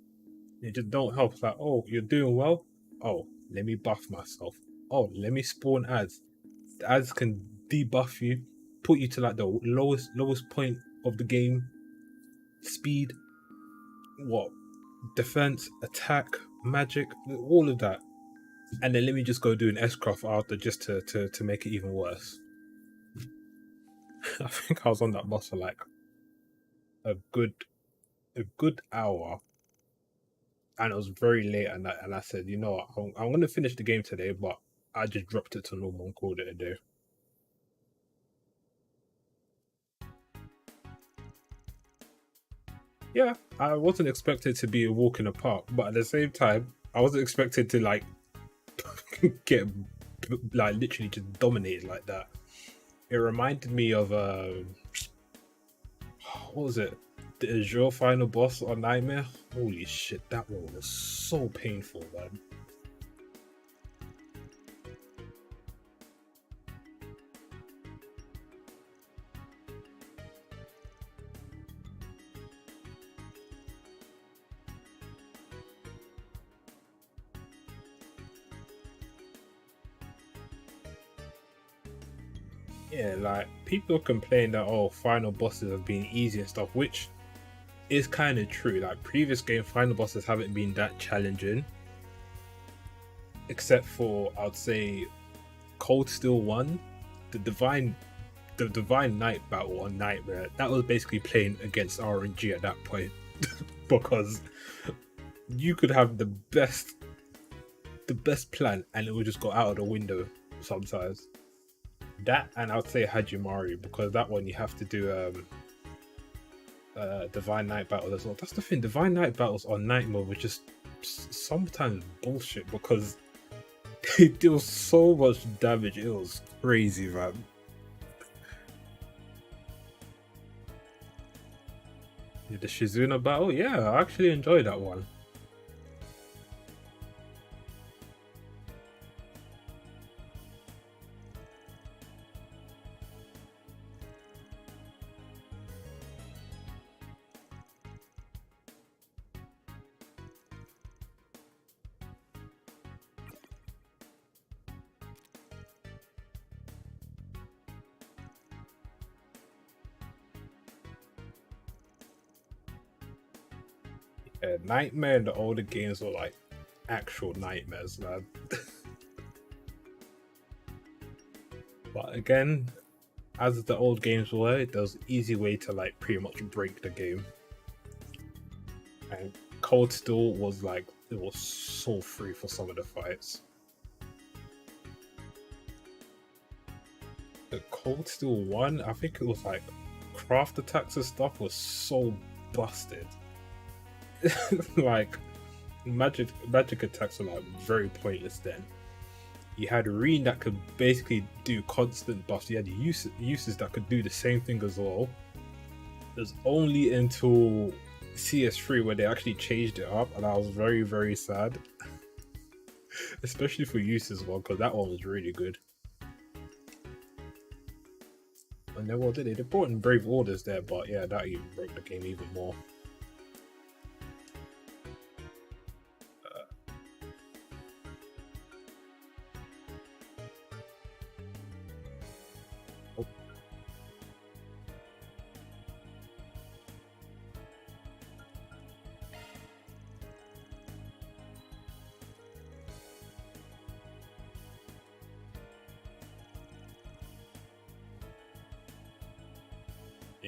It just don't help. It's like, oh, you're doing well. Oh, let me buff myself. Oh, let me spawn ads. The ads can debuff you, put you to like the lowest point of the game. Speed, what, defense, attack, magic, all of that. And then let me just go do an S-Craft after just to make it even worse. I think I was on that boss for like a good hour, and it was very late at night, and I said, you know what, I'm going to finish the game today, but I just dropped it to normal and called it a day. Yeah, I wasn't expected to be a walk in the park, but at the same time, I wasn't expected to like get like literally just dominated like that. It reminded me of what was it? The Azure final boss on Nightmare. Holy shit, that one was so painful, man. Yeah, like people complain that final bosses have been easy and stuff, which is kind of true. Like previous game final bosses haven't been that challenging, except for I'd say Cold Steel 1, the Divine Night battle on Nightmare. That was basically playing against RNG at that point, because you could have the best plan and it would just go out of the window sometimes. That, and I would say Hajimari, because that one you have to do Divine Night battle as well. That's the thing, Divine Night battles on night mode were just sometimes bullshit, because they deal so much damage. It was crazy, man. The Shizuna battle, yeah, I actually enjoyed that one. Yeah, Nightmare in the older games were like actual nightmares, man. But again, as the old games were, there was an easy way to like pretty much break the game. And Cold Steel was like, it was so free for some of the fights. The Cold Steel 1, I think it was like craft attacks and stuff was so busted. Like magic attacks were like very pointless then. You had Reen that could basically do constant buffs. You had uses that could do the same thing as well. It was only until CS3 where they actually changed it up, and I was very, very sad. Especially for uses one, because that one was really good. And then what did they? They brought in Brave Orders there, but yeah, that even broke the game even more.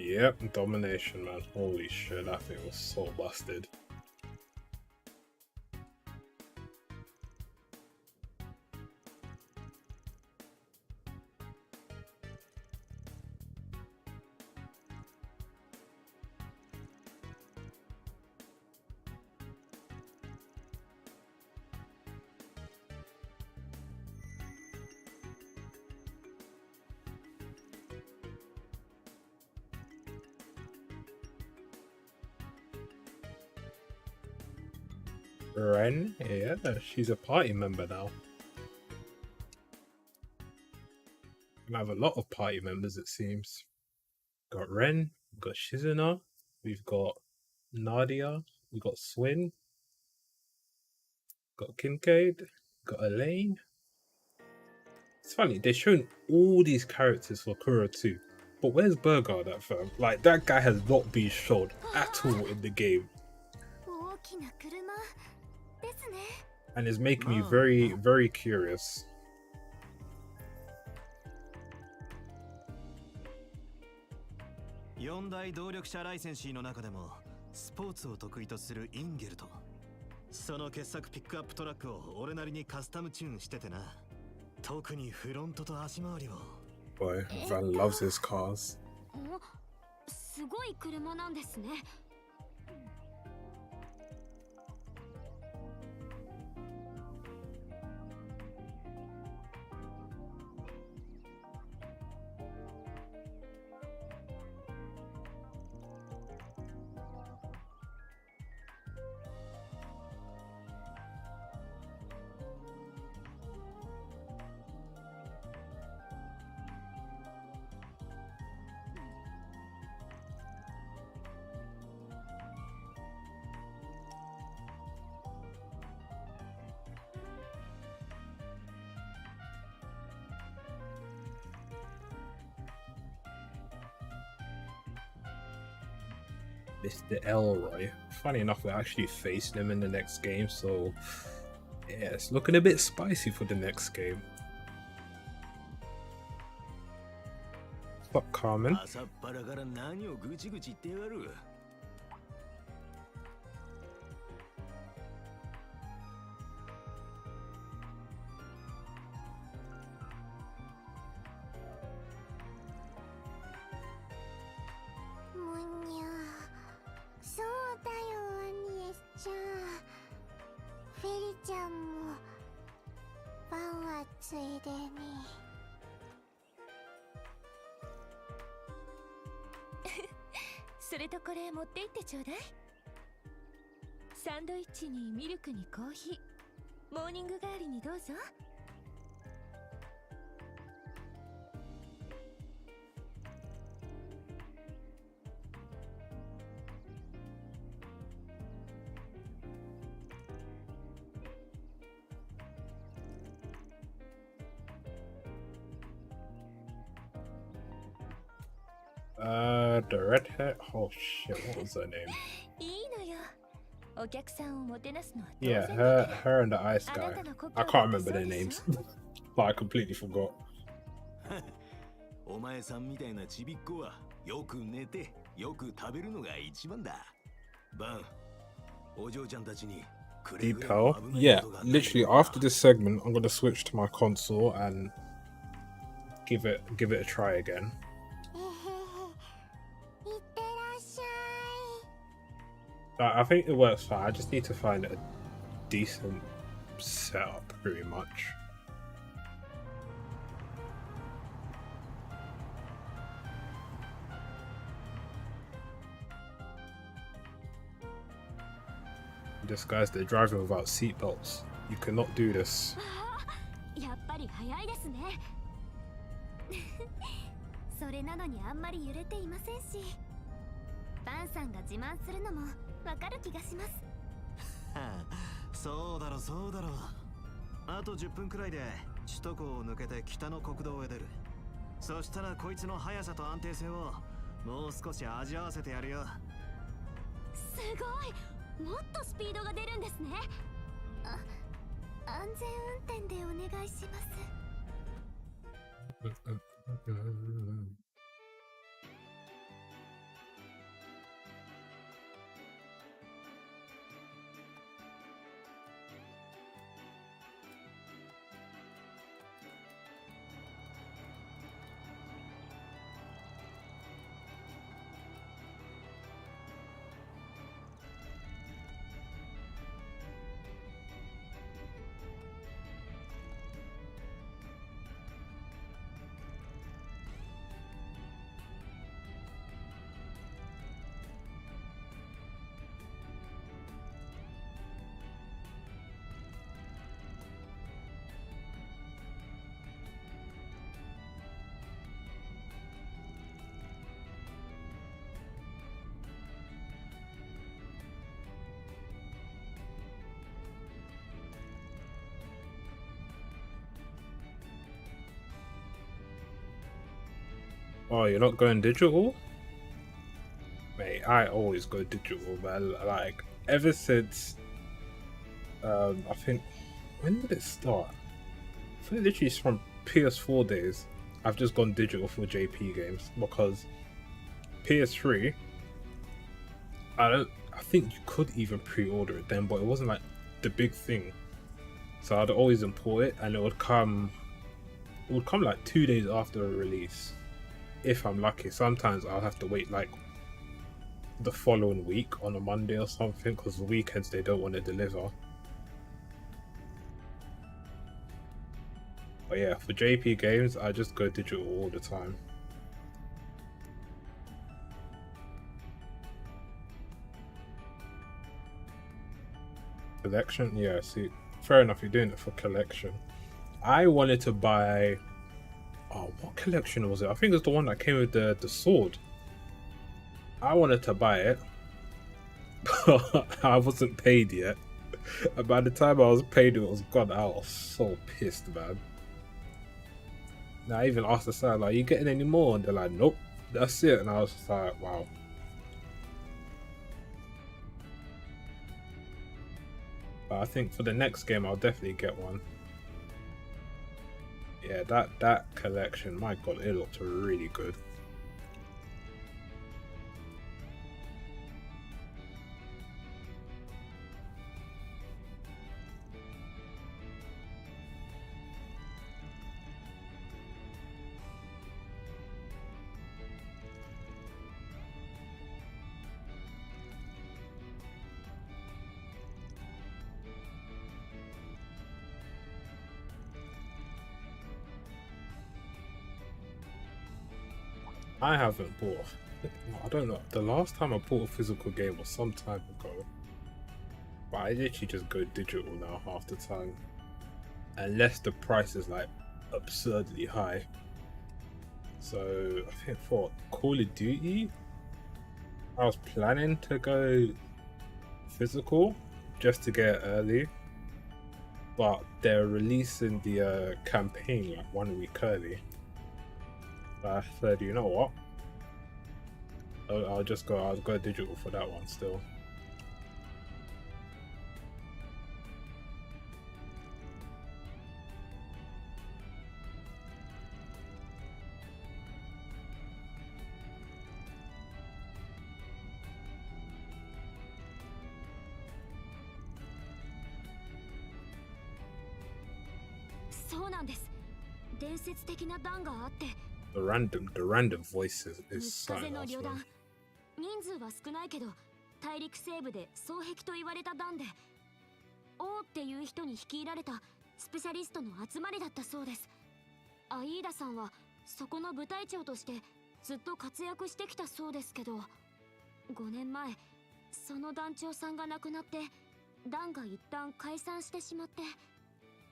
Yep, domination, man. Holy shit, that thing was so busted. Ren, yeah, she's a party member now. We have a lot of party members, it seems. Got Ren, we've got Shizuna, we've got Nadia, we've got Swin, got Kincaid, got Elaine. It's funny, they've shown all these characters for Kuro too. But where's Burgard at, fam? Like, that guy has not been shown at all in the game. And it's making me very, very curious. Yondai 動力者ライセンシーの中でもスポーツを得意とするインゲルト。その傑作ピックアップトラックを俺なりにカスタムチューンしててな。特にフロントと足回りを。Boy, Van loves his cars. すごい車なんですね。Mr. Elroy. Funny enough, we're actually facing him in the next game, so yeah, it's looking a bit spicy for the next game. Fuck Carmen.それとこれ持って行ってちょうだい。サンドイッチにミルクにコーヒー、モーニング代わりにどうぞ。The red hair. Oh shit, what was her name? Yeah, her and the ice guy. I can't remember their names, but I completely forgot. お前さんみたいなちびっこはよく寝てよく食べるのが一番だ。バン、お嬢ちゃんたちに。Deep Hell? Yeah, literally after this segment, I'm gonna switch to my console and give it a try again. I think it works fine. I just need to find a decent setup, pretty much. This guys, they're driving without seatbelts. You cannot do this. やっぱり早いですね。それなのにあんまり揺れていませんし、バンさんが自慢するのもわかる気がします。そうだろそうだろ。あと10分くらいで首都高を抜けて北の国道へ出る。そしたらこいつの速さと安定性をもう少し味わわせてやるよ。すごい、もっとスピードが出るんですね。安全運転でお願いします。Oh, you're not going digital? Mate, I always go digital, man. Like, ever since, I think, when did it start? I think literally it's from PS4 days. I've just gone digital for JP games because PS3, I think you could even pre-order it then, but it wasn't like the big thing. So I'd always import it, and it would come like 2 days after a release, if I'm lucky. Sometimes I'll have to wait like the following week on a Monday or something, because the weekends they don't want to deliver. But yeah, for JP games, I just go digital all the time. Collection? Yeah, see, fair enough, you're doing it for collection. I wanted to buy... Oh, what collection was it? I think it was the one that came with the sword. I wanted to buy it, but I wasn't paid yet. And by the time I was paid, it was gone. I was so pissed, man. And I even asked the seller, like, you getting any more? And they're like, nope, that's it. And I was just like, wow. But I think for the next game, I'll definitely get one. Yeah, that collection, my god, it looked really good. I haven't bought. I don't know. The last time I bought a physical game was some time ago. But I literally just go digital now half the time. Unless the price is like absurdly high. So I think for Call of Duty, I was planning to go physical just to get it early. But they're releasing the campaign like 1 week early. I said, you know what? I'll go digital for that one still. The random voices is something else, man. 人数は少ないけど大陸西部で双璧と言われた団で王っていう人に率いられたスペシャリストの集まりだったそうです。アイーダさんはそこの部隊長としてずっと活躍してきたそうですけど、5年前その団長さんが亡くなって団が一旦解散してしまって、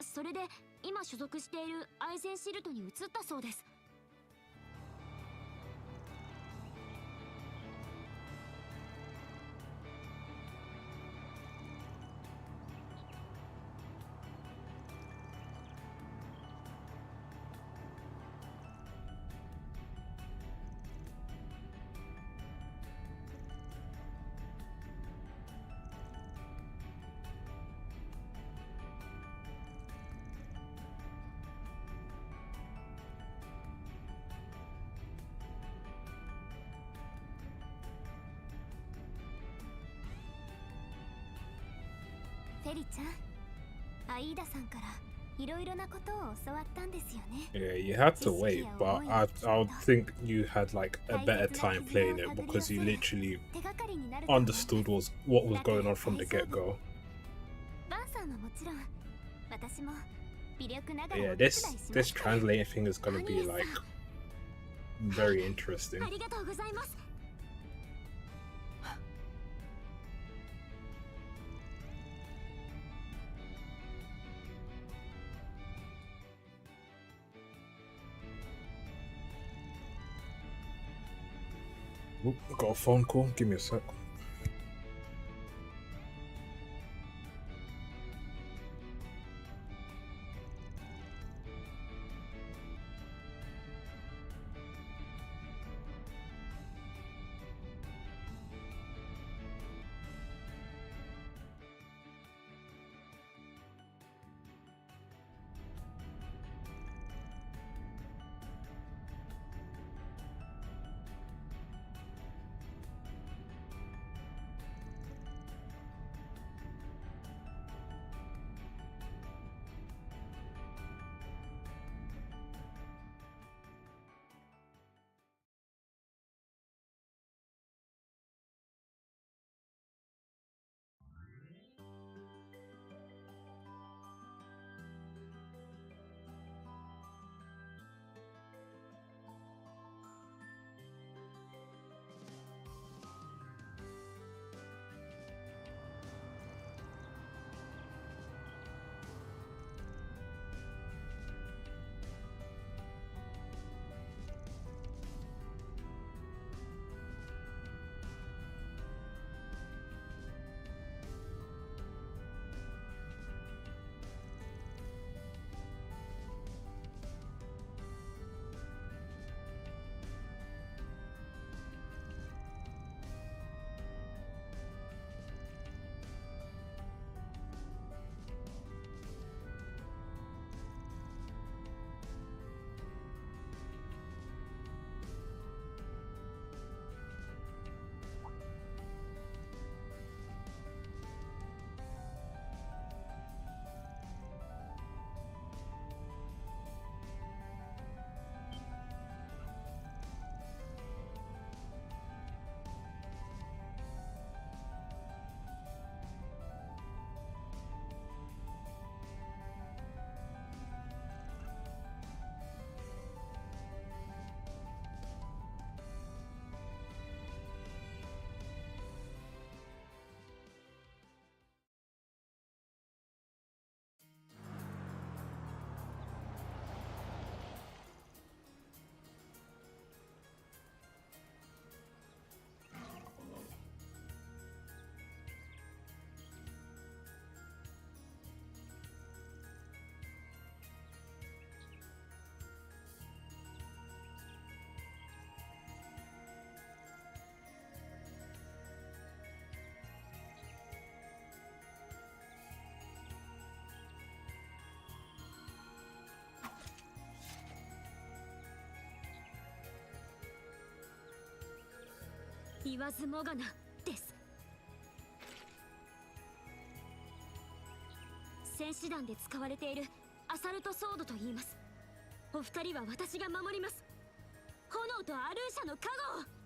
それで今所属しているアイゼンシルトに移ったそうです。フェリちゃん、アイーダさんからいろいろなことを教わったんですよね。Yeah, you had to wait, but I would think you had like a better time playing it because you literally understood what was going on from the get-go. Yeah, this translating thing is gonna be like very interesting. Oop, got a phone call. Give me a sec. 言わずもがなです。戦士団で使われているアサルトソードと言います。お二人は私が守ります。炎とアルーシャの加護を。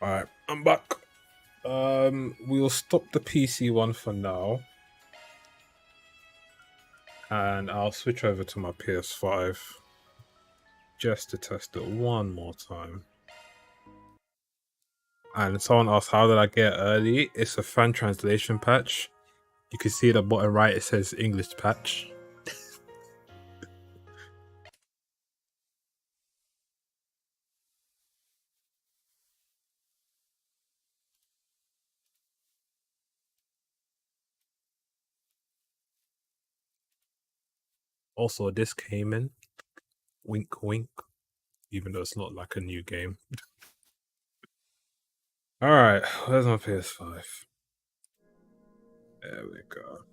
Alright, I'm back. We'll stop the PC one for now. And I'll switch over to my PS5 just to test it one more time. And someone asked, how did I get early? It's a fan translation patch. You can see at the bottom right, it says English patch. Also, this came in. Wink, wink. Even though it's not like a new game. Alright, where's my PS5? There we go.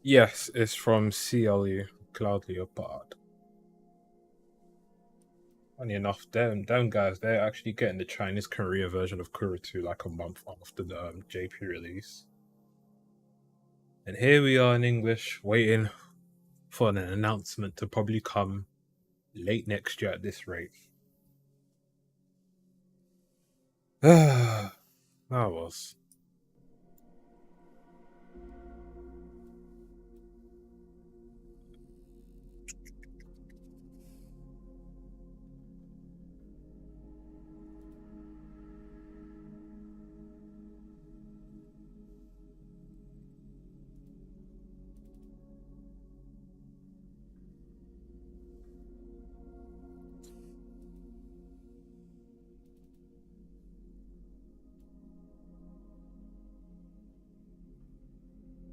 Yes, it's from CLU, Cloud Leopard. Funny enough, them guys, they're actually getting the Chinese Korea version of Kuro 2 like a month after the JP release. And here we are in English, waiting for an announcement to probably come late next year at this rate. That was.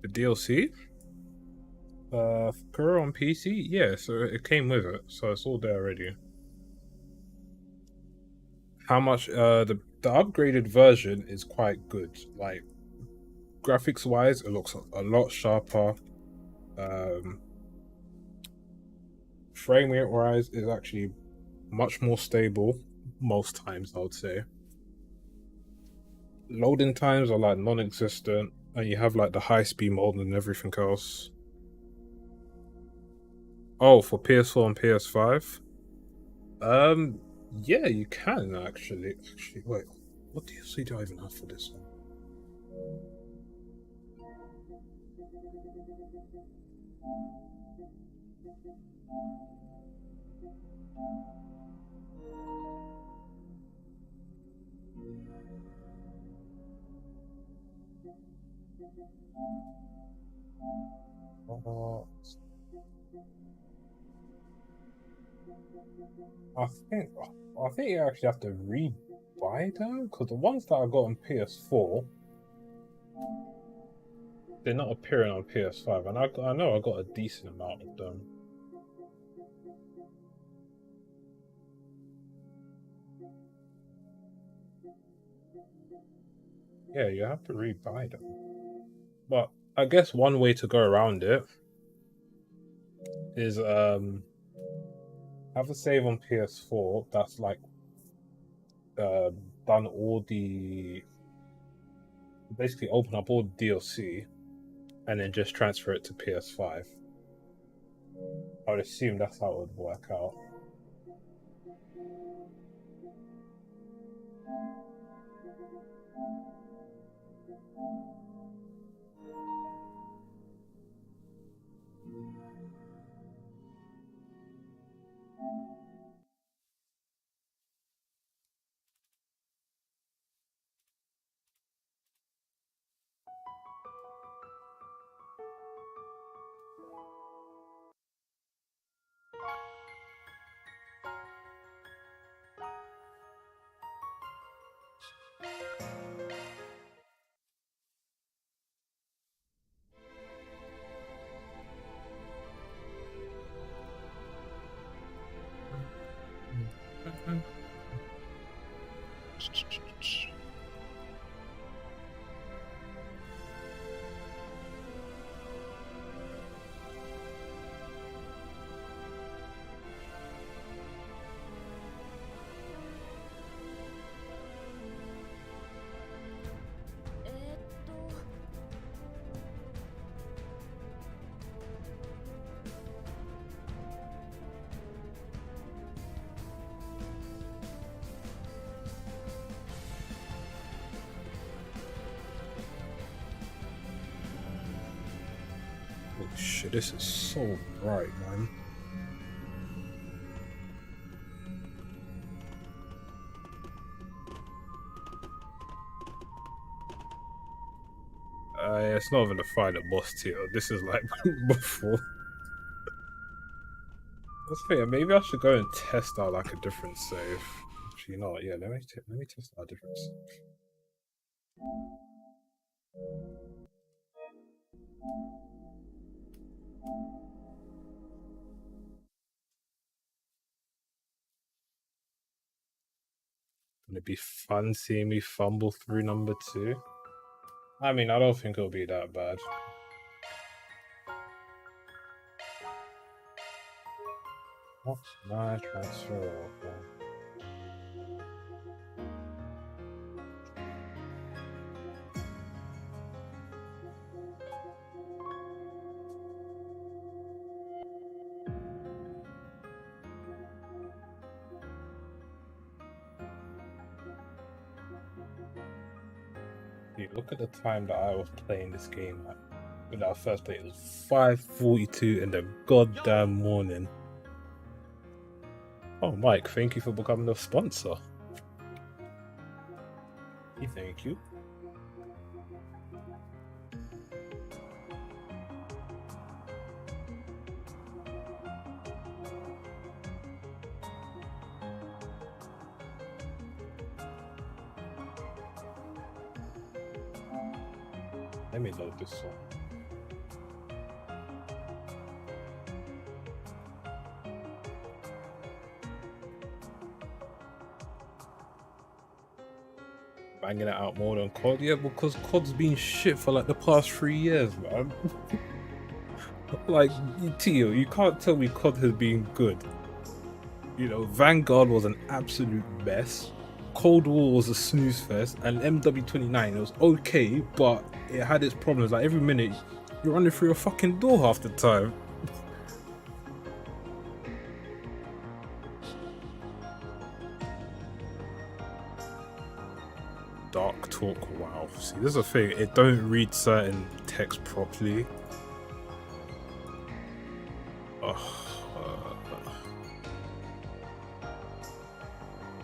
The DLC? Kuro on PC? Yeah, so it came with it, so it's all there already. How much? The upgraded version is quite good. Like graphics wise, it looks a lot sharper. Frame rate wise is actually much more stable most times, I would say. Loading times are like non-existent, and you have like the high-speed mode and everything else. Oh, for PS4 and PS5? Yeah, you can actually. Actually, wait, what DLC do I even have for this one? Uh, I think I think you actually have to re-buy them because the ones that I got on PS4, they're not appearing on PS5, and I know I got a decent amount of them. Yeah, you have to re-buy them. But I guess one way to go around it is have a save on PS4 that's like uh, done all the basically open up all the DLC and then just transfer it to PS5. I would assume that's how it would work out. Shit, this is so bright, man. It's not even a final boss tier. This is like before. Let's think. Maybe I should go and test out like a different save. Actually, you know what? Yeah, let me test out a different save. It'd be fun seeing me fumble through number 2. I mean, I don't think it'll be that bad. What's my transfer? Dude, look at the time that I was playing this game at. When I first played, it was 5:42 in the goddamn morning. Oh, Mike, thank you for becoming a sponsor. Thank you. Let me load this song. Banging it out more than COD? Yeah, because COD's been shit for like the past 3 years, man. Like, Tio, you can't tell me COD has been good. You know, Vanguard was an absolute mess. Cold War was a snooze fest, and MW29 it was okay, but it had its problems. Like every minute, you're running through a fucking door half the time. Dark talk, wow. See, this is a thing. It don't read certain text properly.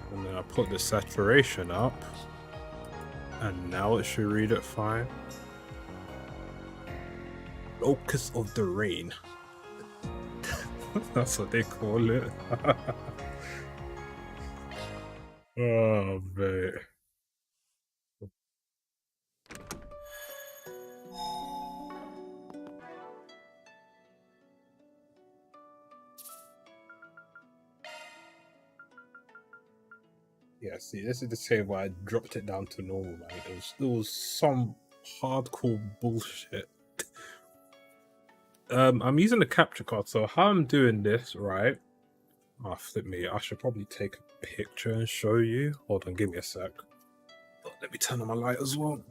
And then I put the saturation up, and now it should read it fine. Locus of the rain. That's what they call it. Oh, mate. Yeah, see, this is the same why I dropped it down to normal, man. It was some hardcore bullshit. I'm using the capture card, so how I'm doing this, right? Oh, flip me. I should probably take a picture and show you. Hold on, give me a sec. Oh, let me turn on my light as well.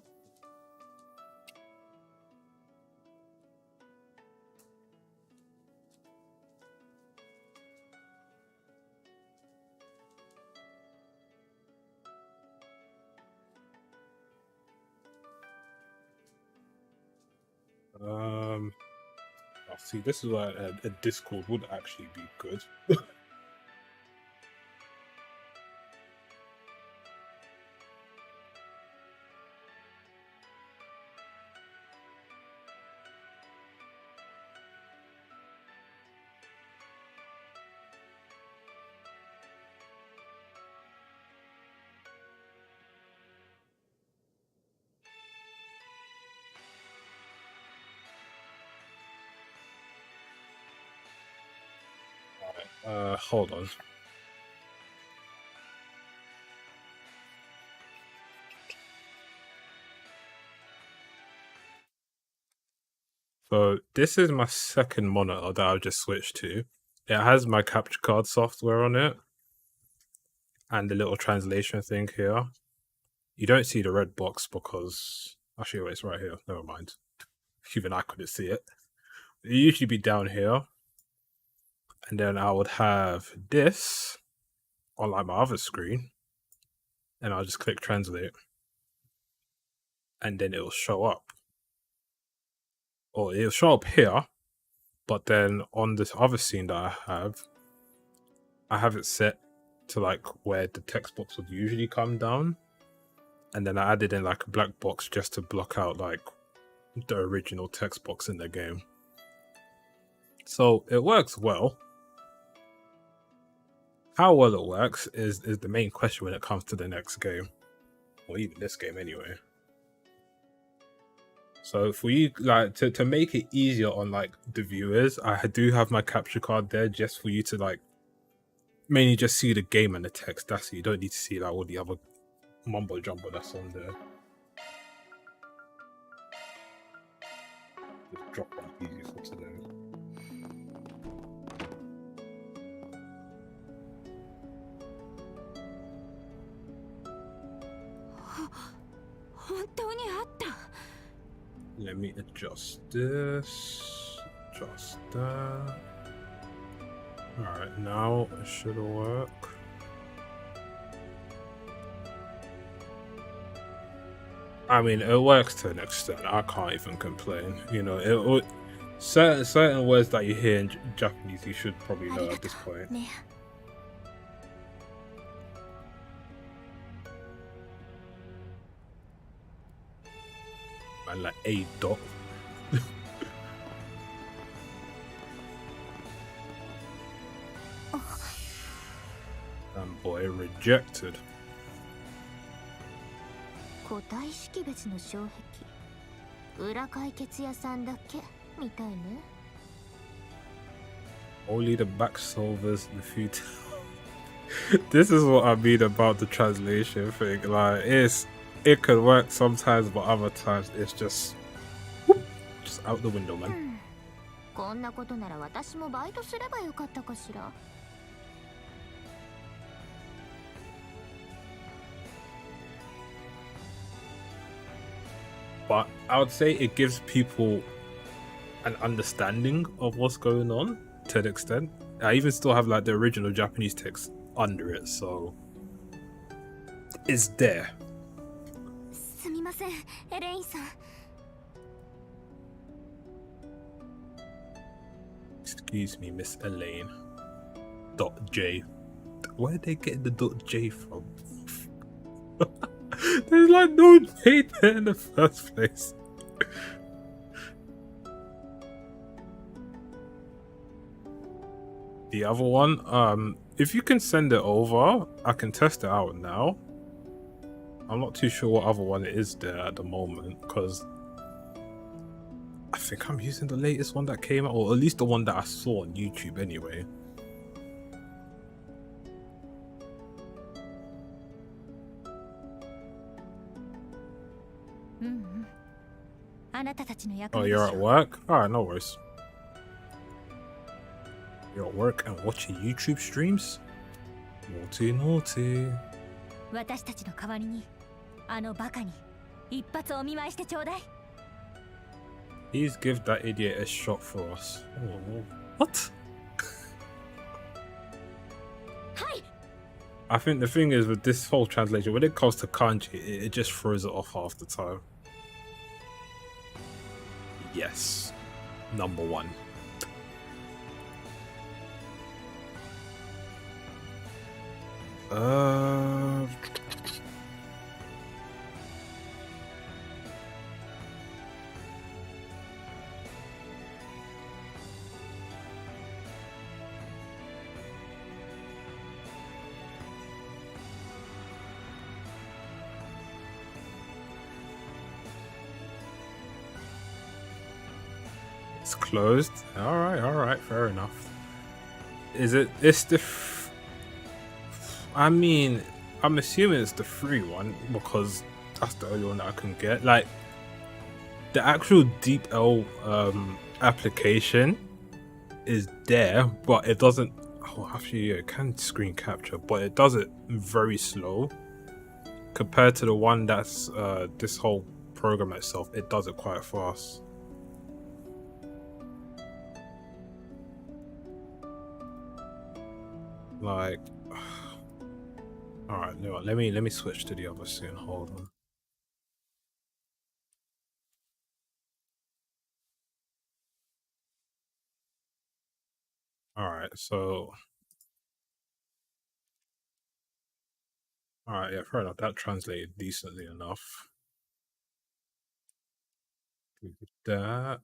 See, this is why a Discord would actually be good. Hold on. So this is my second monitor that I've just switched to. It has my capture card software on it and the little translation thing here. You don't see the red box because actually wait, it's right here. Never mind. Even I couldn't see it. It usually be down here. And then I would have this on like my other screen. And I'll just click translate. And then it'll show up. Or it'll show up here. But then on this other scene that I have it set to like where the text box would usually come down, and then I added in like a black box just to block out like the original text box in the game. So it works well. How well it works is the main question when it comes to the next game, or even this game anyway. So for you, like to make it easier on like the viewers, I do have my capture card there just for you to like mainly just see the game and the text. That's it. You don't need to see like all the other mumbo jumbo that's on there. Just drop one easy for today. 本当にあった。 Let me adjust this. Adjust that. Alright, now it should work. I mean, it works to an extent. I can't even complain. You know, certain words that you hear in Japanese, you should probably know at this point. ね。 And like a dot. And boy, rejected. 個体識別の障壁。裏解決屋さんだけみたいね。 Only the back solvers, the few. This is what I mean about the translation thing. Like, it could work sometimes, but other times it's just out the window, man. こんなことなら私もバイトすればよかったかしら。 But I would say it gives people an understanding of what's going on to an extent. I even still have like the original Japanese text under it, so it's there. すみません、エレインさん。 Excuse me, Miss Elaine. .j. Where are they getting the .j from? There's like no J there in the first place. The other one, if you can send it over, I can test it out now. I'm not too sure what other one it is there at the moment, because I think I'm using the latest one that came out, or at least the one that I saw on YouTube anyway. Oh, you're at work? Alright, no worries. You're at work and watching YouTube streams? Naughty, naughty. 私たちの代わりにあのバカに一発お見舞いしてちょうだい。 Please give that idiot a shot for us. Oh, what? I think the thing is with this whole translation, when it comes to kanji, it just throws it off half the time. Yes. Number one. It's closed. All right, fair enough. Is it? It's the. I mean, I'm assuming it's the free one because that's the only one that I can get. Like the actual Deep L application is there, but it doesn't. Oh, actually, yeah, it can screen capture, but it does it very slow compared to the one that's this whole program itself. It does it quite fast. Like, all right, no, let me switch to the other scene. Hold on. Alright, so. Alright, yeah, fair enough. That translated decently enough. That.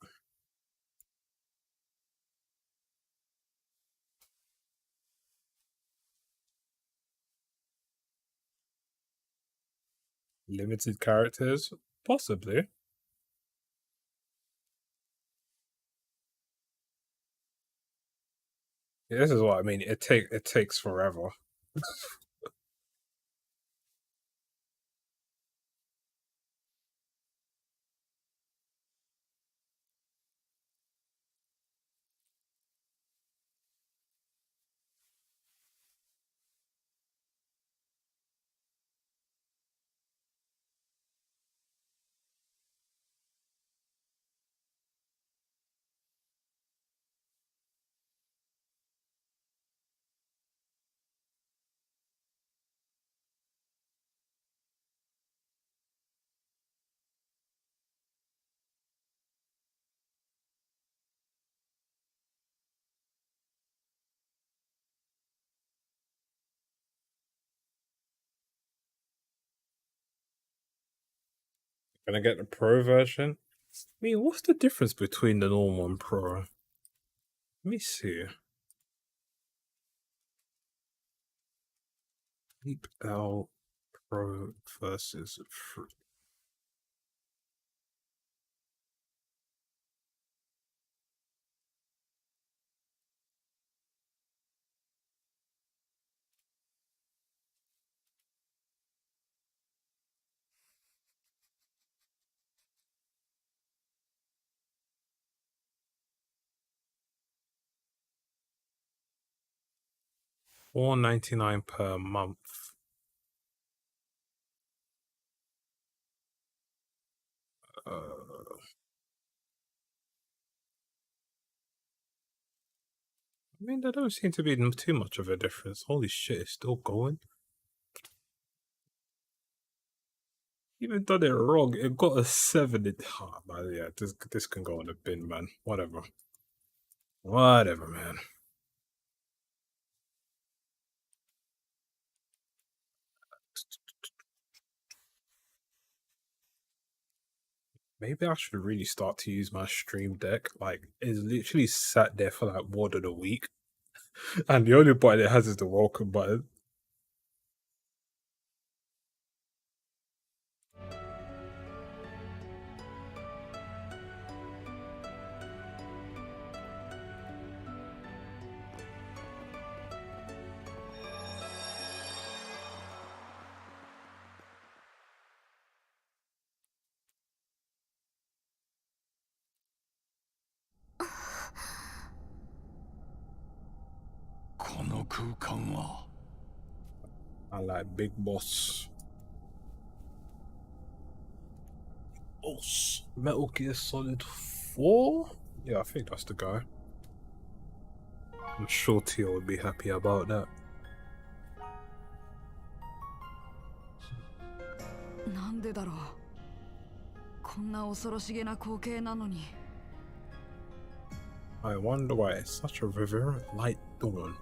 Limited characters? Possibly. Yeah, this is what I mean. It takes forever. Can I get the pro version? I mean, what's the difference between the normal and pro? Let me see. Deep L Pro versus free. $4.99 per month. I mean, there don't seem to be too much of a difference. Holy shit, it's still going. Even done it wrong. It got a 7. Man, yeah, this can go in the bin, man. Whatever. Whatever, man. Maybe I should really start to use my Stream Deck. Like, it's literally sat there for like more than a week. And the only button it has is the welcome button. I like Big Boss. Boss. Metal Gear Solid 4? Yeah, I think that's the guy. I'm sure Tio would be happy about that. I wonder why it's such a reverent light dawn.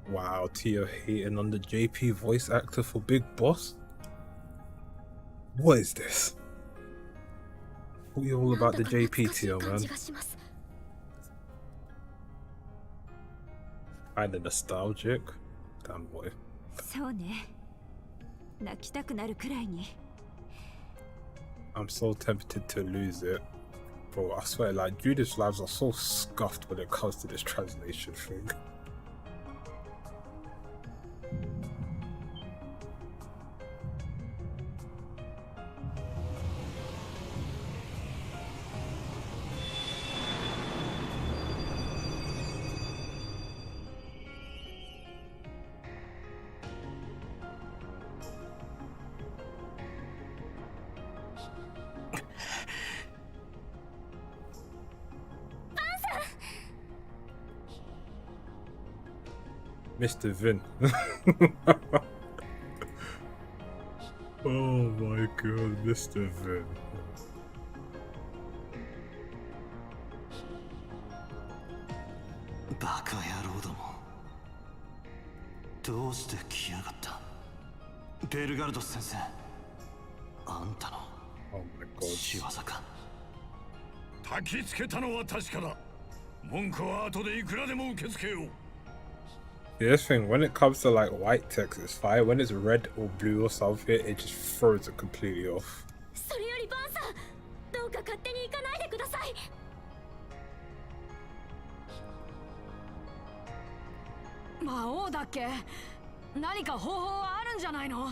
Wow, Tio hating on the JP voice actor for Big Boss? What is this? What are you all about the JP, Tio, man? Kinda nostalgic. Damn boy. I'm so tempted to lose it. Bro, I swear, like, Judith's lives are so scuffed when it comes to this translation thing. Mr. Vin. Oh my god, Mr. Vin. バカ野郎ども。どうして来やがった。ベルガルドス先生。あんたの Oh my god. 仕業か。焚きつけたのは確かだ。文句は後でいくらでも受け付けよう。 This thing, when it comes to like white text, it's fine. When it's red or blue or something, it just throws it completely off. それよりバンさん、どうか勝手に行かないでください。魔王だっけ？何か方法はあるんじゃないの？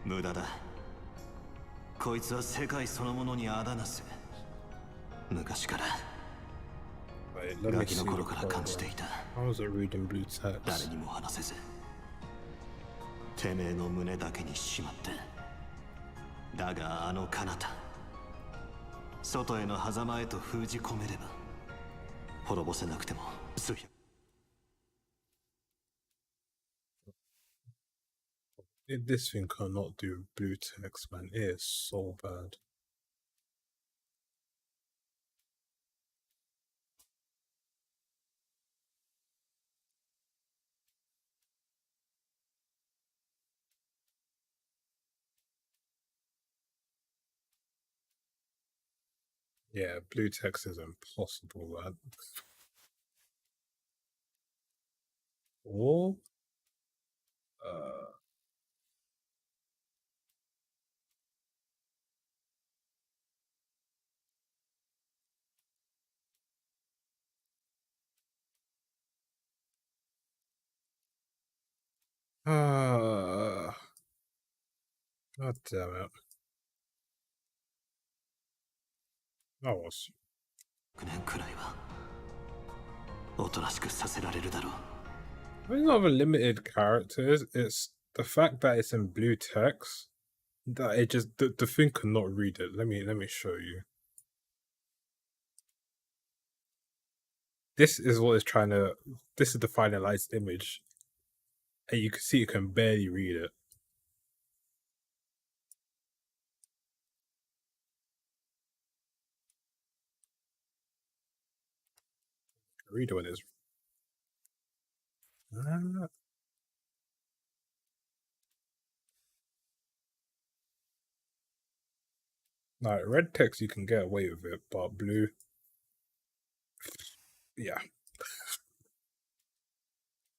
無駄だ。こいつは世界そのものにあだなす。昔から Wait, let ガ me キ see の the 頃から感じてい program. た。 How was it reading blue 誰 text? にも話せず、てめえの胸だけにしまって。だがあの彼方、外への狭間へと封じ込めれば、滅ぼせなくても数百。This thing cannot do blue text, man. It is so bad. Yeah, blue text is impossible, man. Or God damn it. That was 6年くらいはおとなしくさせられるだろう。 it's not even limited characters, it's the fact that it's in blue text that it just the thing cannot read it. Let me show you. This is what it's trying to this is the finalized image. And you can see it can barely read it. Read it when it's like red text you can get away with it, but blue, yeah,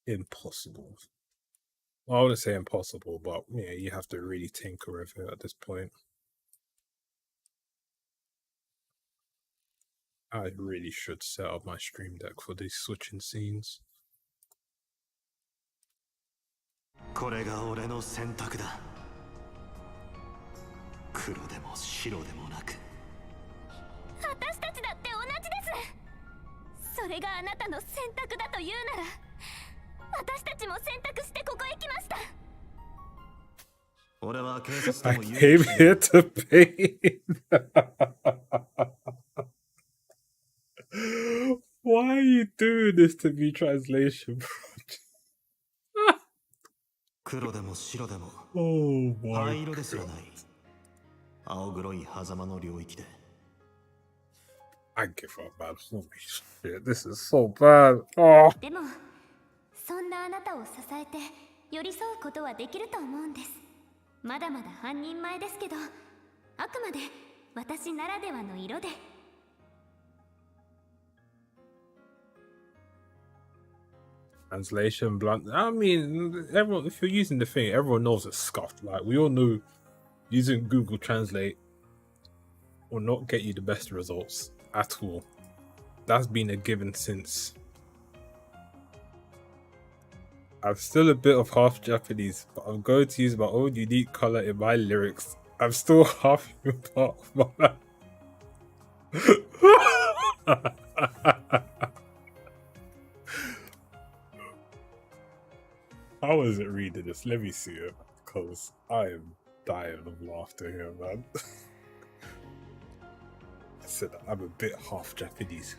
impossible. Well, I wouldn't say impossible, but yeah, you have to really tinker with it at this point. I really should set up my stream deck for these switching scenes. これが俺の選択だ。黒でも白でもなく。私たちだって同じです。それがあなたの選択だというなら、私たちも選択してここへ来ました。俺は警察 I とも came here to pay. Why are you doing this to me, translation? 黒でも白でも Oh my 灰色ですらない。青黒い狭間の領域で。I give up, man. Holy shit, this is so bad. Oh. でも、そんなあなたを支えて寄り添うことはできると思うんです。まだまだ半人前ですけど、あくまで私ならではの色で。Translation blunt. I mean, everyone. If you're using the thing, everyone knows it's scuffed. Like we all know, using Google Translate will not get you the best results at all. That's been a given since. I'm still a bit of half Japanese, but I'm going to use my own unique color in my lyrics. I'm still half human part of my How is it reading this? Let me see it, because I am dying of laughter here, man. I said I'm a bit half Japanese.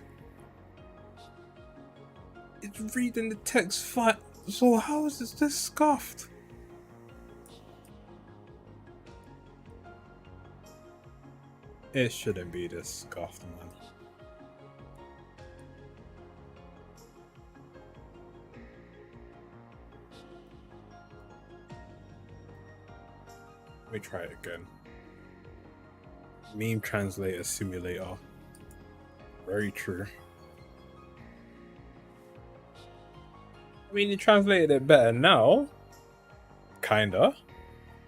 It's reading the text fine. So how is this scuffed? It shouldn't be this scuffed, man. Let me try it again. Meme translator simulator. Very true. I mean, you translated it better now. Kinda.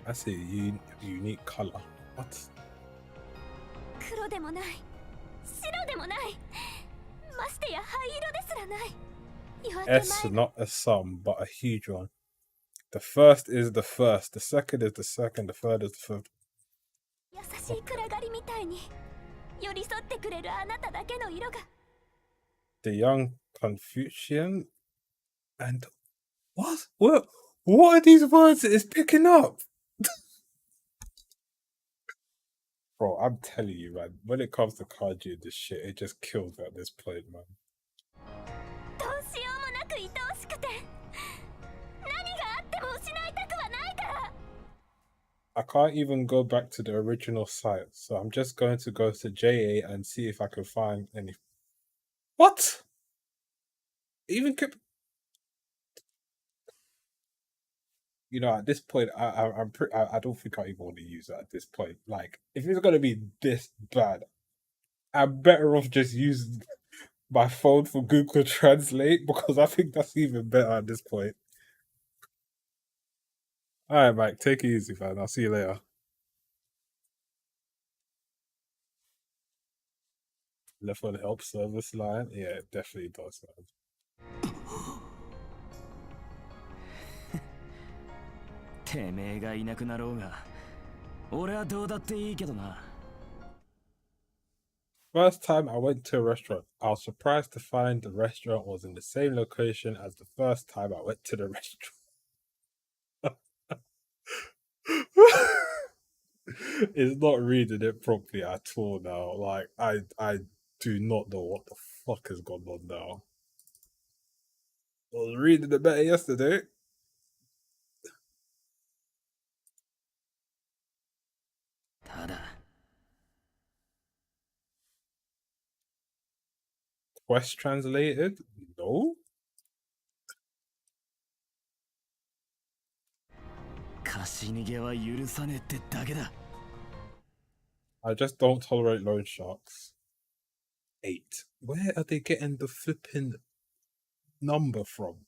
That's a unique color. What? 黒でもない白でもないましてや灰色ですらない夜明け S, not a sum, but a huge one. The first is the first, the second is the second, the third is the third. 優しい暗がりみたいに寄り添ってくれるあなただけの色が The young Confucian and what are these words it's picking up? Bro, I'm telling you, man, when it comes to kanji and this shit, it just kills at this point, man. どうしようもなく愛おしくて何があっても失いたくはないから I can't even go back to the original site, so I'm just going to go to JA and see if I can find any. What? Even kept. You know, at this point, I don't think I even want to use it at this point. Like, if it's gonna be this bad, I'm better off just using my phone for Google Translate because I think that's even better at this point. All right, Mike, take it easy, fam. I'll see you later. Left on the help service line. Yeah, it definitely does, man. てめえがいなくなろうが俺はどうだっていいけどな First time I went to a restaurant, I was surprised to find the restaurant was in the same location as the first time I went to the restaurant. It's not reading it properly at all now. Like, I do not know what the fuck has gone on now. I was reading it better yesterday. Quest translated? No. 貸し逃げは許さねえってだけだ I just don't tolerate loan sharks. 8. Where are they getting the flipping number from?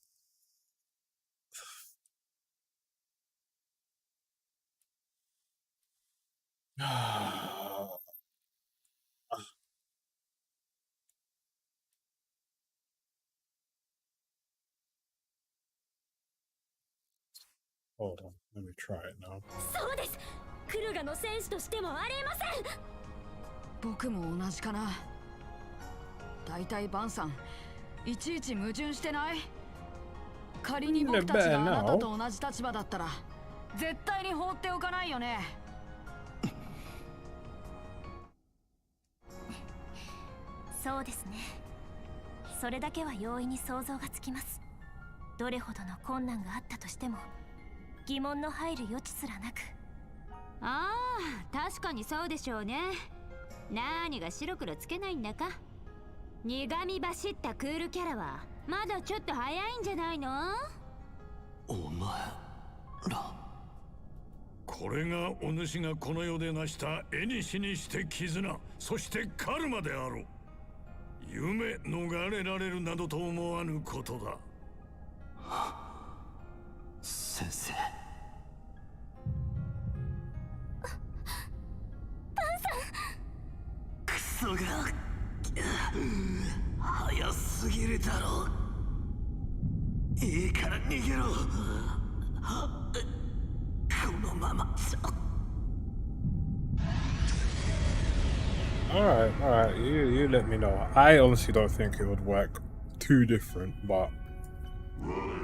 Hold on, let me try it now. そうですクルガの戦士としてもありえません僕も同じかな。だいたいバンさんいちいち矛盾してない？仮に僕たちがあなたと同じ立場だったら絶対に放っておかないよね。そうですねそれだけは容易に想像がつきますどれほどの困難があったとしても疑問の入る余地すらなくああ確かにそうでしょうね何が白黒つけないんだか苦み走ったクールキャラはまだちょっと早いんじゃないのお前らこれがお主がこの世で成した絵にしにして絆そしてカルマであろう夢逃れられるなどと思わぬことだ先生クソが早すぎるだろいいから逃げろこのままじゃ Alright, you let me know. I honestly don't think it would work too different, but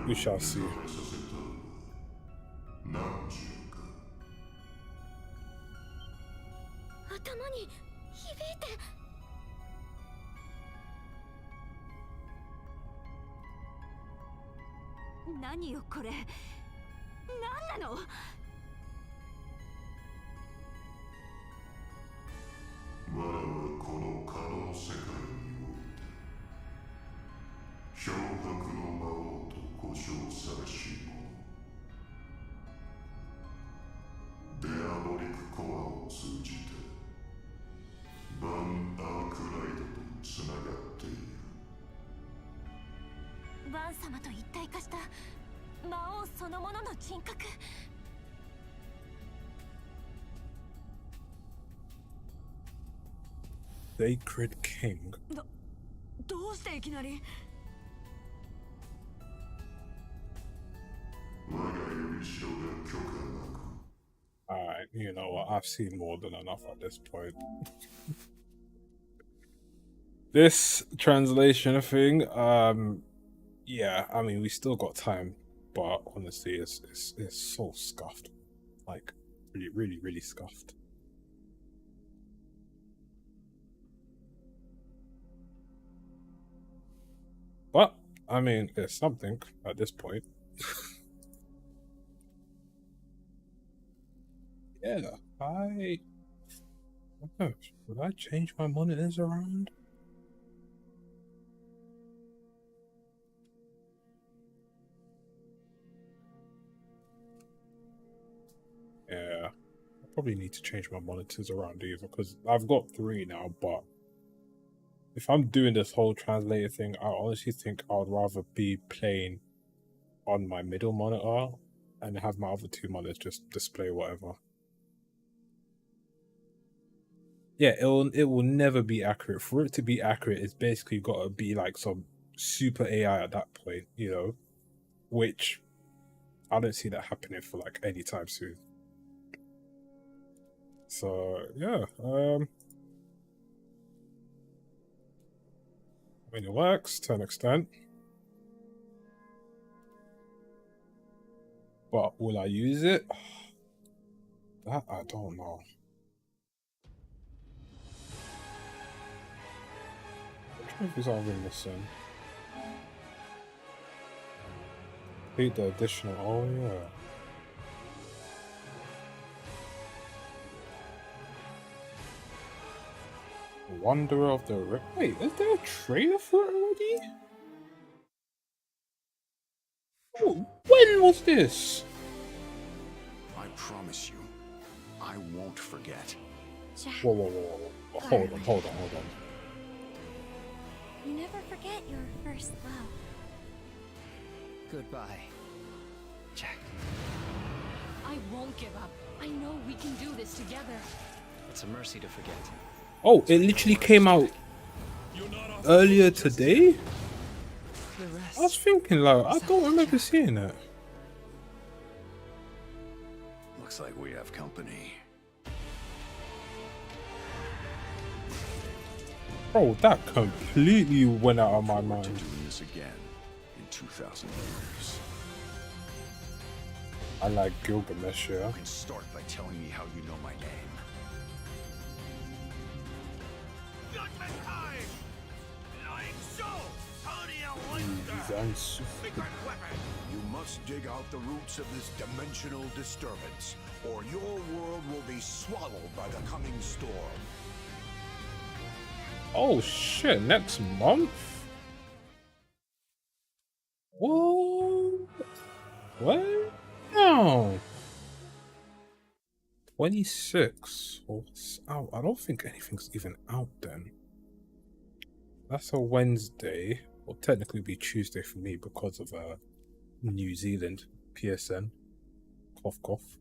we shall see. 頭に響いて何よこれ何なの漂白の魔王と故障さらしい者デアボリックコアを通じてバン・アークライドとつながっている。バン様と一体化した魔王そのものの人格。Sacred King. どうしていきなり？我がよりしろが許可なく。Alright, you know what? I've seen more than enough at this point. This translation thing, yeah, I mean, we still got time, but honestly, it's so scuffed. Like, really, really, really scuffed. But, I mean, it's something at this point. Yeah, I don't know. Would I change my monitors around? Yeah, I probably need to change my monitors around either because I've got 3 now, but if I'm doing this whole translator thing, I honestly think I would rather be playing on my middle monitor and have my other 2 monitors just display whatever. Yeah, it will never be accurate. For it to be accurate, it's basically got to be like some super AI at that point, you know, which I don't see that happening for like any time soon. So yeah, I mean it works to an extent, but will I use it? That I don't know. Which movies are we missing? Complete the additional. Oh yeah. Wanderer of the Rift. Wait, is there a trailer for it already? Oh, when was this? I promise you, I won't forget. Jack, Whoa, whoa, whoa, whoa. Hold on. you never forget your first love. Goodbye, Jack. I won't give up. I know we can do this together. It's a mercy to forget. Oh, it literally came out earlier today? The rest. I was thinking, like, I don't remember seeing it. Looks like we have company. Bro, that completely went out of my We're mind. doing this again in 2,000 years. I like Gilgamesh, yeah. You can start by telling me how you know my name. You must dig out the roots of this dimensional disturbance, or your world will be swallowed by the coming storm. Oh shit, next month? What? What? No. 26. What's out? I don't think anything's even out then. That's a Wednesday. Well, technically be Tuesday for me because of New Zealand PSN. Cough, cough.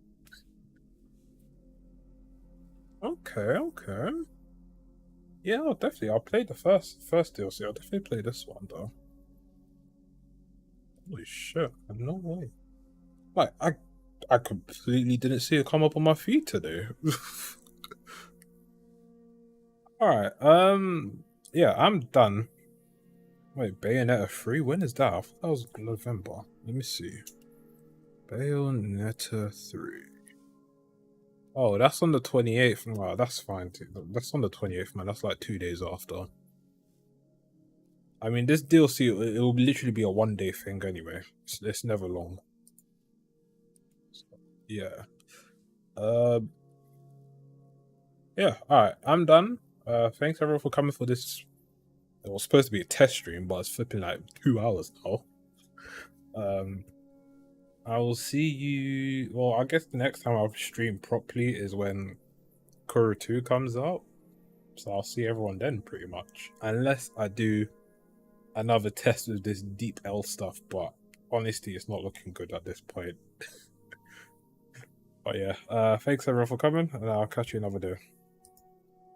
Okay. Yeah, I'll play the first DLC. I'll definitely play this one though. Holy shit! No way. Like I completely didn't see it come up on my feed today. All right. Yeah, I'm done. Wait, Bayonetta 3? When is that? I thought that was November. Let me see. Bayonetta 3. Oh, that's on the 28th. Wow, that's fine too. That's on the 28th, man. That's like 2 days after. I mean, this DLC, it will literally be a 1-day thing anyway. It's never long. Yeah. Yeah, alright. I'm done. Thanks everyone for coming for this it was supposed to be a test stream, but it's flipping like 2 hours now. I will see you. Well, I guess the next time I'll stream properly is when Kuro 2 comes out. So I'll see everyone then, pretty much. Unless I do another test with this Deep L stuff, but honestly, it's not looking good at this point. But yeah, thanks everyone for coming, and I'll catch you another day.